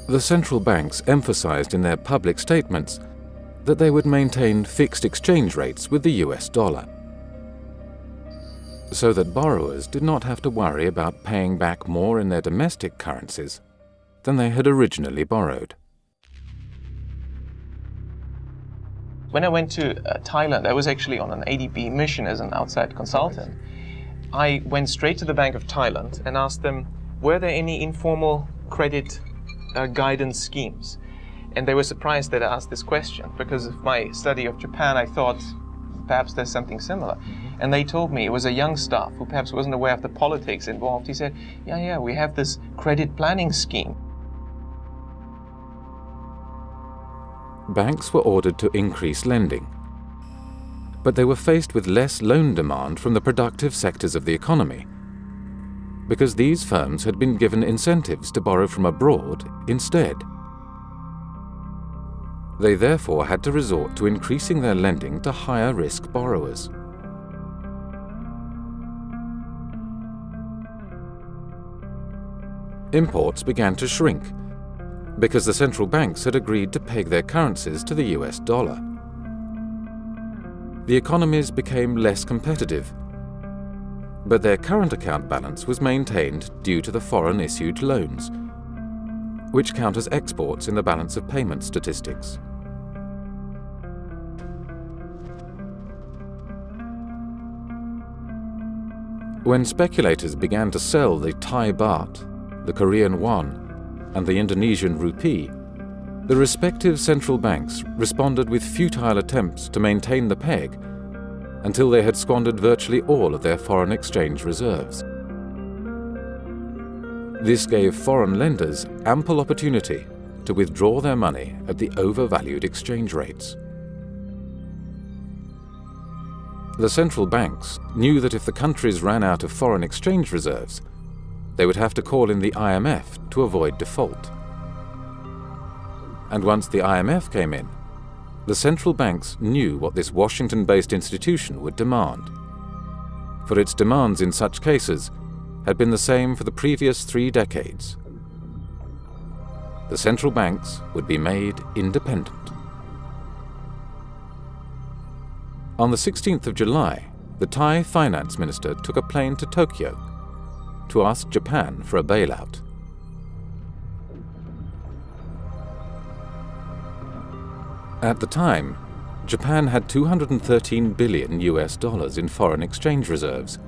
The central banks emphasized in their public statements that they would maintain fixed exchange rates with the US dollar, so that borrowers did not have to worry about paying back more in their domestic currencies than they had originally borrowed. When I went to Thailand, I was actually on an ADB mission as an outside consultant. I went straight to the Bank of Thailand and asked them, were there any informal credit guidance schemes? And they were surprised that I asked this question, because of my study of Japan, I thought perhaps there's something similar. And they told me, it was a young staff who perhaps wasn't aware of the politics involved. He said, yeah, we have this credit planning scheme. Banks were ordered to increase lending, but they were faced with less loan demand from the productive sectors of the economy, because these firms had been given incentives to borrow from abroad instead. They therefore had to resort to increasing their lending to higher-risk borrowers. Imports began to shrink, because the central banks had agreed to peg their currencies to the US dollar. The economies became less competitive, but their current account balance was maintained due to the foreign-issued loans, which count as exports in the balance of payment statistics. When speculators began to sell the Thai baht, the Korean won, and the Indonesian rupee, the respective central banks responded with futile attempts to maintain the peg until they had squandered virtually all of their foreign exchange reserves. This gave foreign lenders ample opportunity to withdraw their money at the overvalued exchange rates. The central banks knew that if the countries ran out of foreign exchange reserves, they would have to call in the IMF to avoid default. And once the IMF came in, the central banks knew what this Washington-based institution would demand, for its demands in such cases had been the same for the previous 3 decades. The central banks would be made independent. On the 16th of July, the Thai finance minister took a plane to Tokyo to ask Japan for a bailout. At the time, Japan had $213 billion in foreign exchange reserves,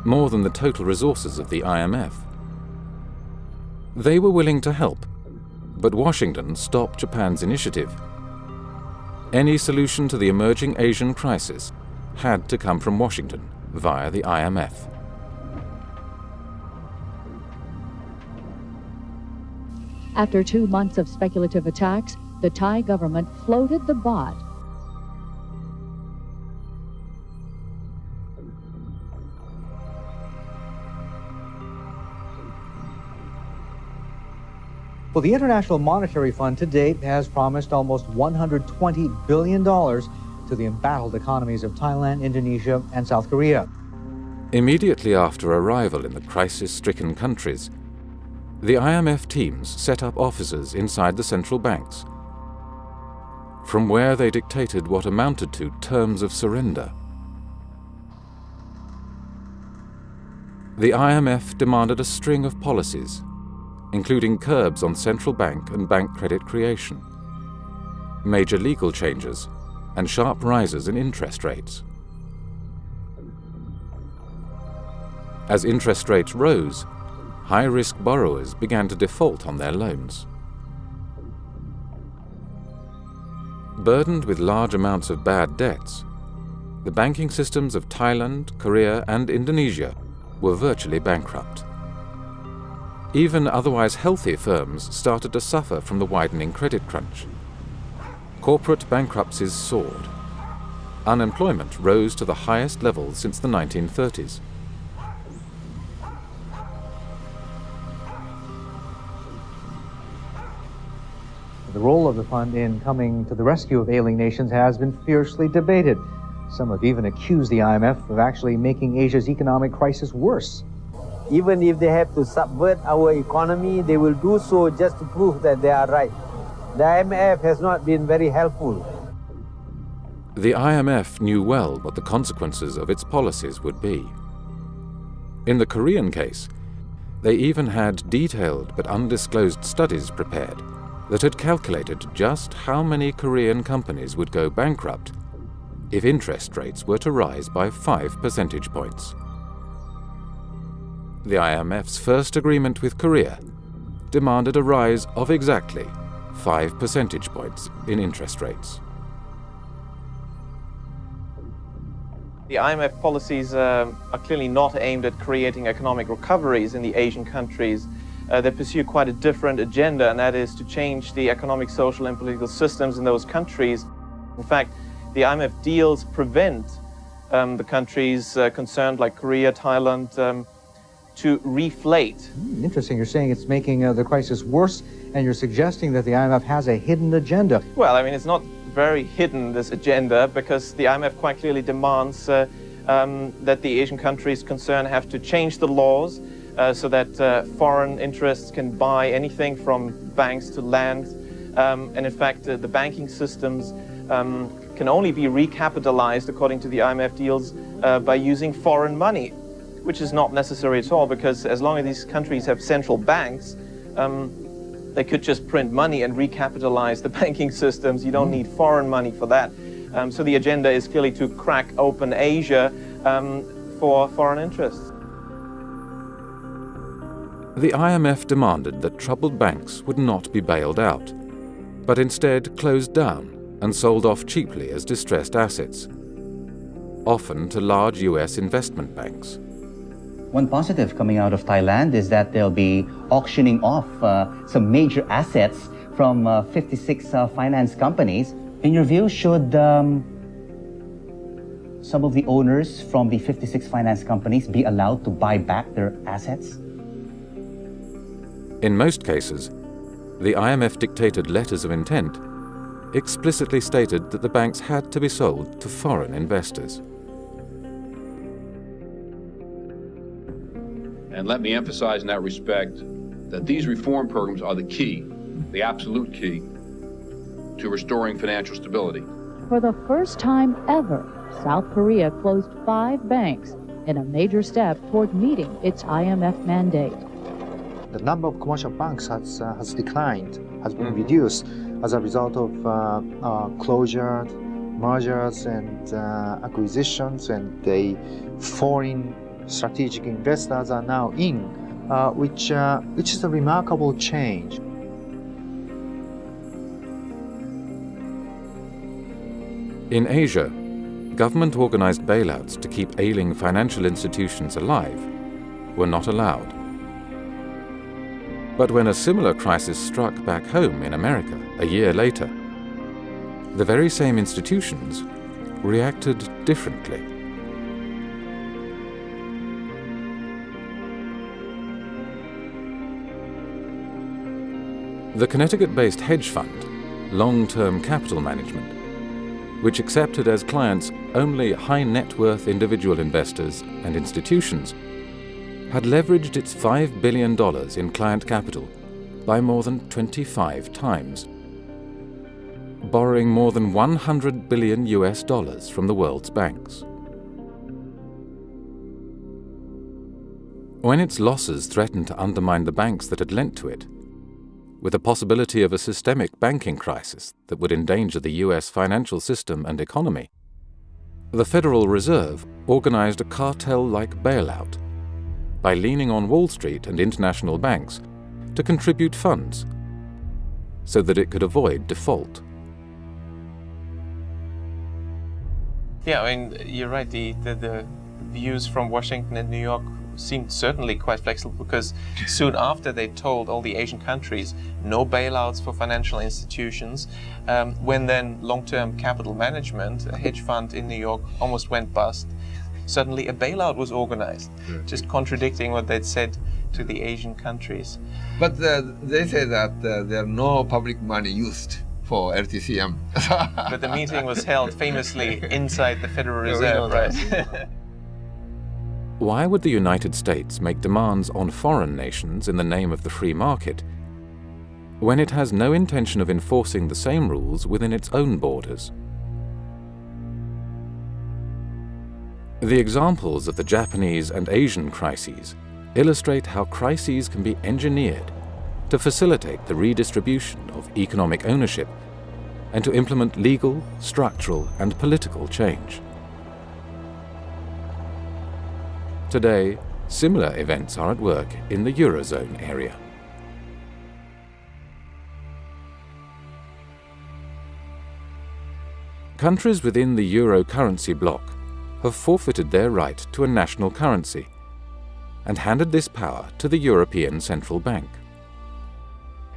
more than the total resources of the IMF. They were willing to help, but Washington stopped Japan's initiative. Any solution to the emerging Asian crisis had to come from Washington via the IMF. After 2 months of speculative attacks, the Thai government floated the baht. Well, the International Monetary Fund to date has promised almost $120 billion to the embattled economies of Thailand, Indonesia, and South Korea. Immediately after arrival in the crisis-stricken countries, the IMF teams set up offices inside the central banks, from where they dictated what amounted to terms of surrender. The IMF demanded a string of policies, including curbs on central bank and bank credit creation, major legal changes, and sharp rises in interest rates. As interest rates rose, high-risk borrowers began to default on their loans. Burdened with large amounts of bad debts, the banking systems of Thailand, Korea, and Indonesia were virtually bankrupt. Even otherwise healthy firms started to suffer from the widening credit crunch. Corporate bankruptcies soared. Unemployment rose to the highest level since the 1930s. The role of the fund in coming to the rescue of ailing nations has been fiercely debated. Some have even accused the IMF of actually making Asia's economic crisis worse. Even if they have to subvert our economy, they will do so just to prove that they are right. The IMF has not been very helpful. The IMF knew well what the consequences of its policies would be. In the Korean case, they even had detailed but undisclosed studies prepared that had calculated just how many Korean companies would go bankrupt if interest rates were to rise by 5 percentage points. The IMF's first agreement with Korea demanded a rise of exactly 5 percentage points in interest rates. The IMF policies are clearly not aimed at creating economic recoveries in the Asian countries. They pursue quite a different agenda, and that is to change the economic, social, and political systems in those countries. In fact, the IMF deals prevent the countries concerned, like Korea, Thailand, to reflate. Interesting. You're saying it's making the crisis worse, and you're suggesting that the IMF has a hidden agenda. Well, I mean, it's not very hidden, this agenda, because the IMF quite clearly demands that the Asian countries concerned have to change the laws so that foreign interests can buy anything from banks to land. And in fact, the banking systems can only be recapitalized, according to the IMF deals, by using foreign money, which is not necessary at all, because as long as these countries have central banks, they could just print money and recapitalize the banking systems. You don't need foreign money for that. So the agenda is clearly to crack open Asia for foreign interests. The IMF demanded that troubled banks would not be bailed out, but instead closed down and sold off cheaply as distressed assets, often to large US investment banks. One positive coming out of Thailand is that they'll be auctioning off some major assets from 56 finance companies. In your view, should some of the owners from the 56 finance companies be allowed to buy back their assets? In most cases, the IMF dictated letters of intent explicitly stated that the banks had to be sold to foreign investors. And let me emphasize in that respect that these reform programs are the key, the absolute key, to restoring financial stability. For the first time ever, South Korea closed 5 banks in a major step toward meeting its IMF mandate. The number of commercial banks has declined, has been reduced as a result of closure, mergers, and acquisitions, and the foreign strategic investors are now in, which is a remarkable change. In Asia, government-organized bailouts to keep ailing financial institutions alive were not allowed. But when a similar crisis struck back home in America a year later, the very same institutions reacted differently. The Connecticut-based hedge fund, Long-Term Capital Management, which accepted as clients only high-net-worth individual investors and institutions, had leveraged its $5 billion in client capital by more than 25 times, borrowing more than $100 billion from the world's banks. When its losses threatened to undermine the banks that had lent to it, with the possibility of a systemic banking crisis that would endanger the US financial system and economy, the Federal Reserve organized a cartel-like bailout by leaning on Wall Street and international banks to contribute funds so that it could avoid default. Yeah, I mean, you're right. The views from Washington and New York seemed certainly quite flexible, because soon after they told all the Asian countries no bailouts for financial institutions. When then long-term capital management, a hedge fund in New York, almost went bust, suddenly a bailout was organized, just contradicting what they'd said to the Asian countries. But they say that there are no public money used for LTCM. But the meeting was held famously inside the Federal Reserve, right? Why would the United States make demands on foreign nations in the name of the free market when it has no intention of enforcing the same rules within its own borders? The examples of the Japanese and Asian crises illustrate how crises can be engineered to facilitate the redistribution of economic ownership and to implement legal, structural, and political change. Today, similar events are at work in the Eurozone area. Countries within the euro currency bloc have forfeited their right to a national currency and handed this power to the European Central Bank.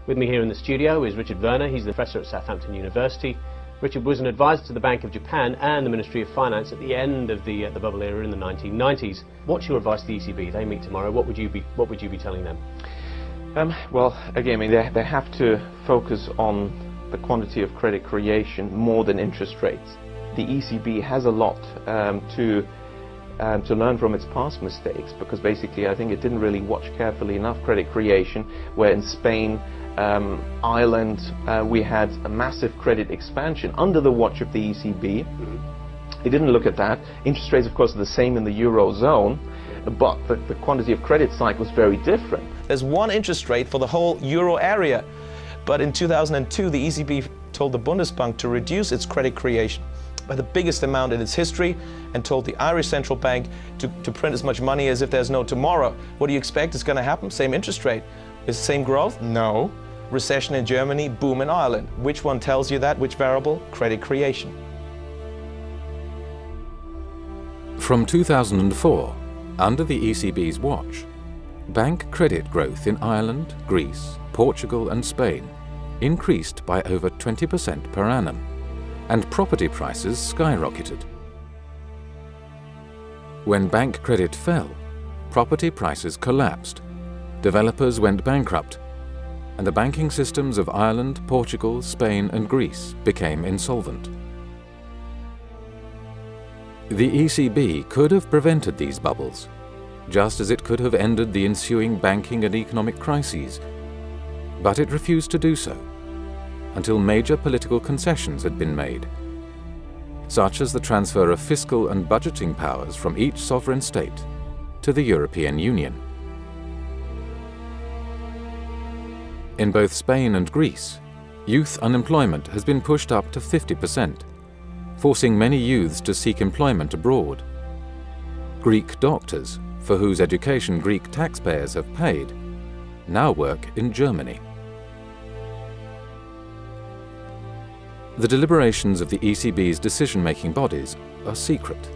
With me here in the studio is Richard Werner. He's the professor at Southampton University. Richard was an advisor to the Bank of Japan and the Ministry of Finance at the end of the bubble era in the 1990s. What's your advice to the ECB? They meet tomorrow. What would you be telling them? Well, again, I mean, they have to focus on the quantity of credit creation more than interest rates. The ECB has a lot to learn from its past mistakes, because basically I think it didn't really watch carefully enough credit creation, where in Spain, Ireland, we had a massive credit expansion under the watch of the ECB. It didn't look at that. Interest rates, of course, are the same in the Eurozone, but the quantity of credit cycle was very different. There's one interest rate for the whole euro area, but in 2002 the ECB told the Bundesbank to reduce its credit creation by the biggest amount in its history, and told the Irish Central Bank to print as much money as if there's no tomorrow. What do you expect is going to happen? Same interest rate. Is the same growth? No. Recession in Germany, boom in Ireland. Which one tells you that? Which variable? Credit creation. From 2004, under the ECB's watch, bank credit growth in Ireland, Greece, Portugal and Spain increased by over 20% per annum, and property prices skyrocketed. When bank credit fell, property prices collapsed, developers went bankrupt, and the banking systems of Ireland, Portugal, Spain and Greece became insolvent. The ECB could have prevented these bubbles, just as it could have ended the ensuing banking and economic crises, but it refused to do so until major political concessions had been made, such as the transfer of fiscal and budgeting powers from each sovereign state to the European Union. In both Spain and Greece, youth unemployment has been pushed up to 50%, forcing many youths to seek employment abroad. Greek doctors, for whose education Greek taxpayers have paid, now work in Germany. The deliberations of the ECB's decision-making bodies are secret.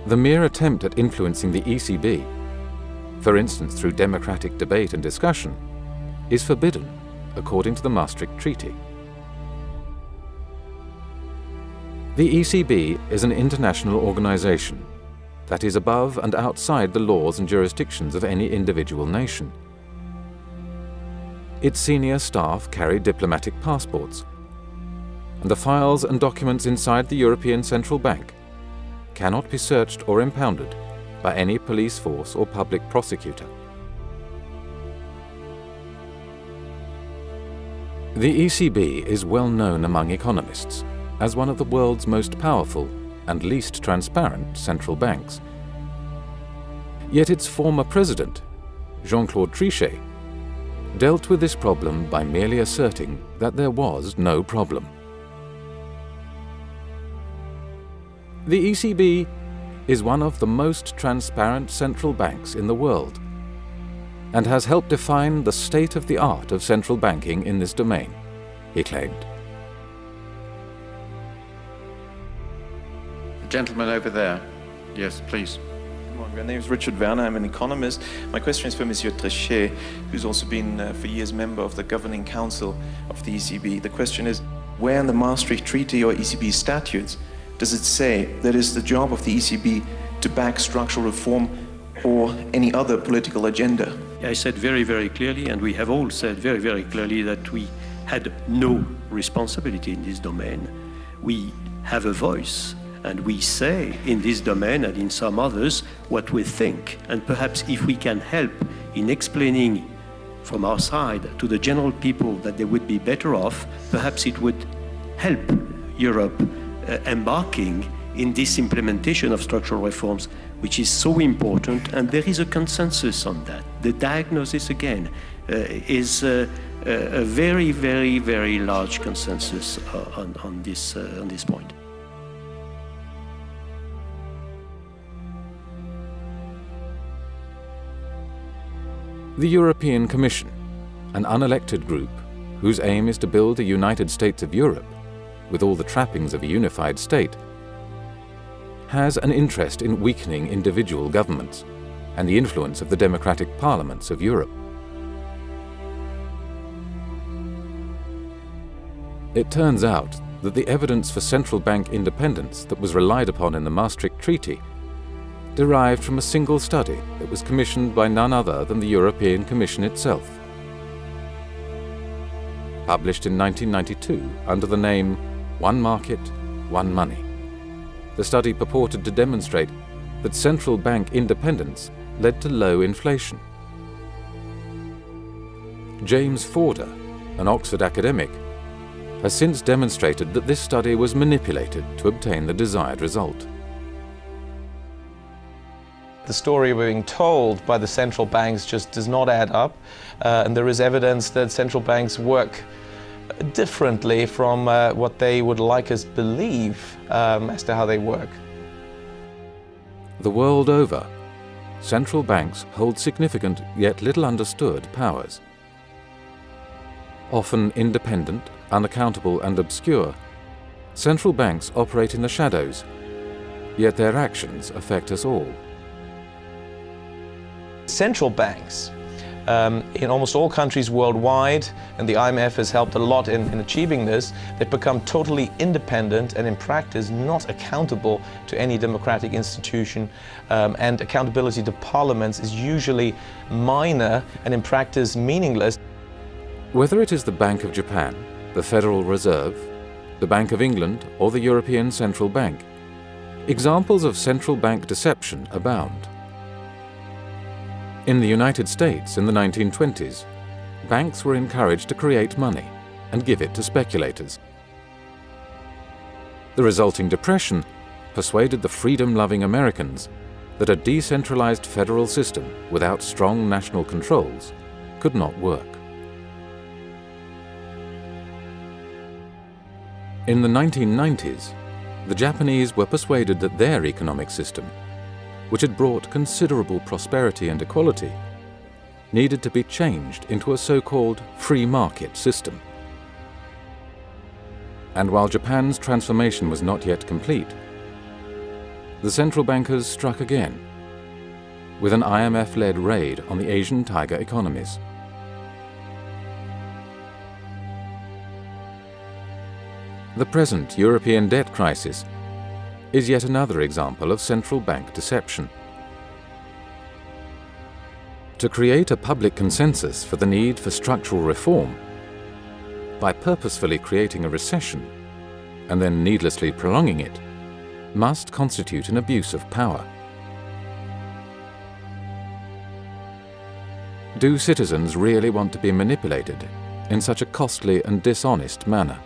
The mere attempt at influencing the ECB, for instance through democratic debate and discussion, is forbidden according to the Maastricht Treaty. The ECB is an international organization that is above and outside the laws and jurisdictions of any individual nation. Its senior staff carry diplomatic passports, and the files and documents inside the European Central Bank cannot be searched or impounded by any police force or public prosecutor. The ECB is well known among economists as one of the world's most powerful and least transparent central banks. Yet its former president, Jean-Claude Trichet, dealt with this problem by merely asserting that there was no problem. The ECB is one of the most transparent central banks in the world and has helped define the state-of-the-art of central banking in this domain, he claimed. gentleman over there. Yes, please. Good morning. My name is Richard Werner. I'm an economist. My question is for Monsieur Reshaped, who's also been for years member of the Governing Council of the ECB. The question is, where in the Maastricht Treaty or ECB statutes does it say that it's the job of the ECB to back structural reform or any other political agenda? I said very, very clearly, and we have all said very, very clearly, that we had no responsibility in this domain. We have a voice, and we say in this domain and in some others what we think. And perhaps if we can help in explaining from our side to the general people that they would be better off, perhaps it would help Europe embarking in this implementation of structural reforms, which is so important, and there is a consensus on that. The diagnosis, again, is a very, very, very large consensus on this point. The European Commission, an unelected group whose aim is to build a United States of Europe, with all the trappings of a unified state, has an interest in weakening individual governments and the influence of the democratic parliaments of Europe. It turns out that the evidence for central bank independence that was relied upon in the Maastricht Treaty derived from a single study that was commissioned by none other than the European Commission itself. Published in 1992 under the name One Market, One Money, the study purported to demonstrate that central bank independence led to low inflation. James Forder, an Oxford academic, has since demonstrated that this study was manipulated to obtain the desired result. The story we're being told by the central banks just does not add up, and there is evidence that central banks work differently from what they would like us believe as to how they work. The world over, central banks hold significant yet little understood powers. Often independent, unaccountable and obscure, central banks operate in the shadows, yet their actions affect us all. Central banks in almost all countries worldwide, and the IMF has helped a lot in achieving this, they've become totally independent and in practice not accountable to any democratic institution, and accountability to parliaments is usually minor and in practice meaningless. Whether it is the Bank of Japan, the Federal Reserve, the Bank of England or the European Central Bank, examples of central bank deception abound. In the United States in the 1920s, banks were encouraged to create money and give it to speculators. The resulting depression persuaded the freedom-loving Americans that a decentralized federal system without strong national controls could not work. In the 1990s, the Japanese were persuaded that their economic system, which had brought considerable prosperity and equality, needed to be changed into a so-called free market system. And while Japan's transformation was not yet complete, the central bankers struck again, with an IMF-led raid on the Asian tiger economies. The present European debt crisis is yet another example of central bank deception. To create a public consensus for the need for structural reform, by purposefully creating a recession and then needlessly prolonging it, must constitute an abuse of power. Do citizens really want to be manipulated in such a costly and dishonest manner?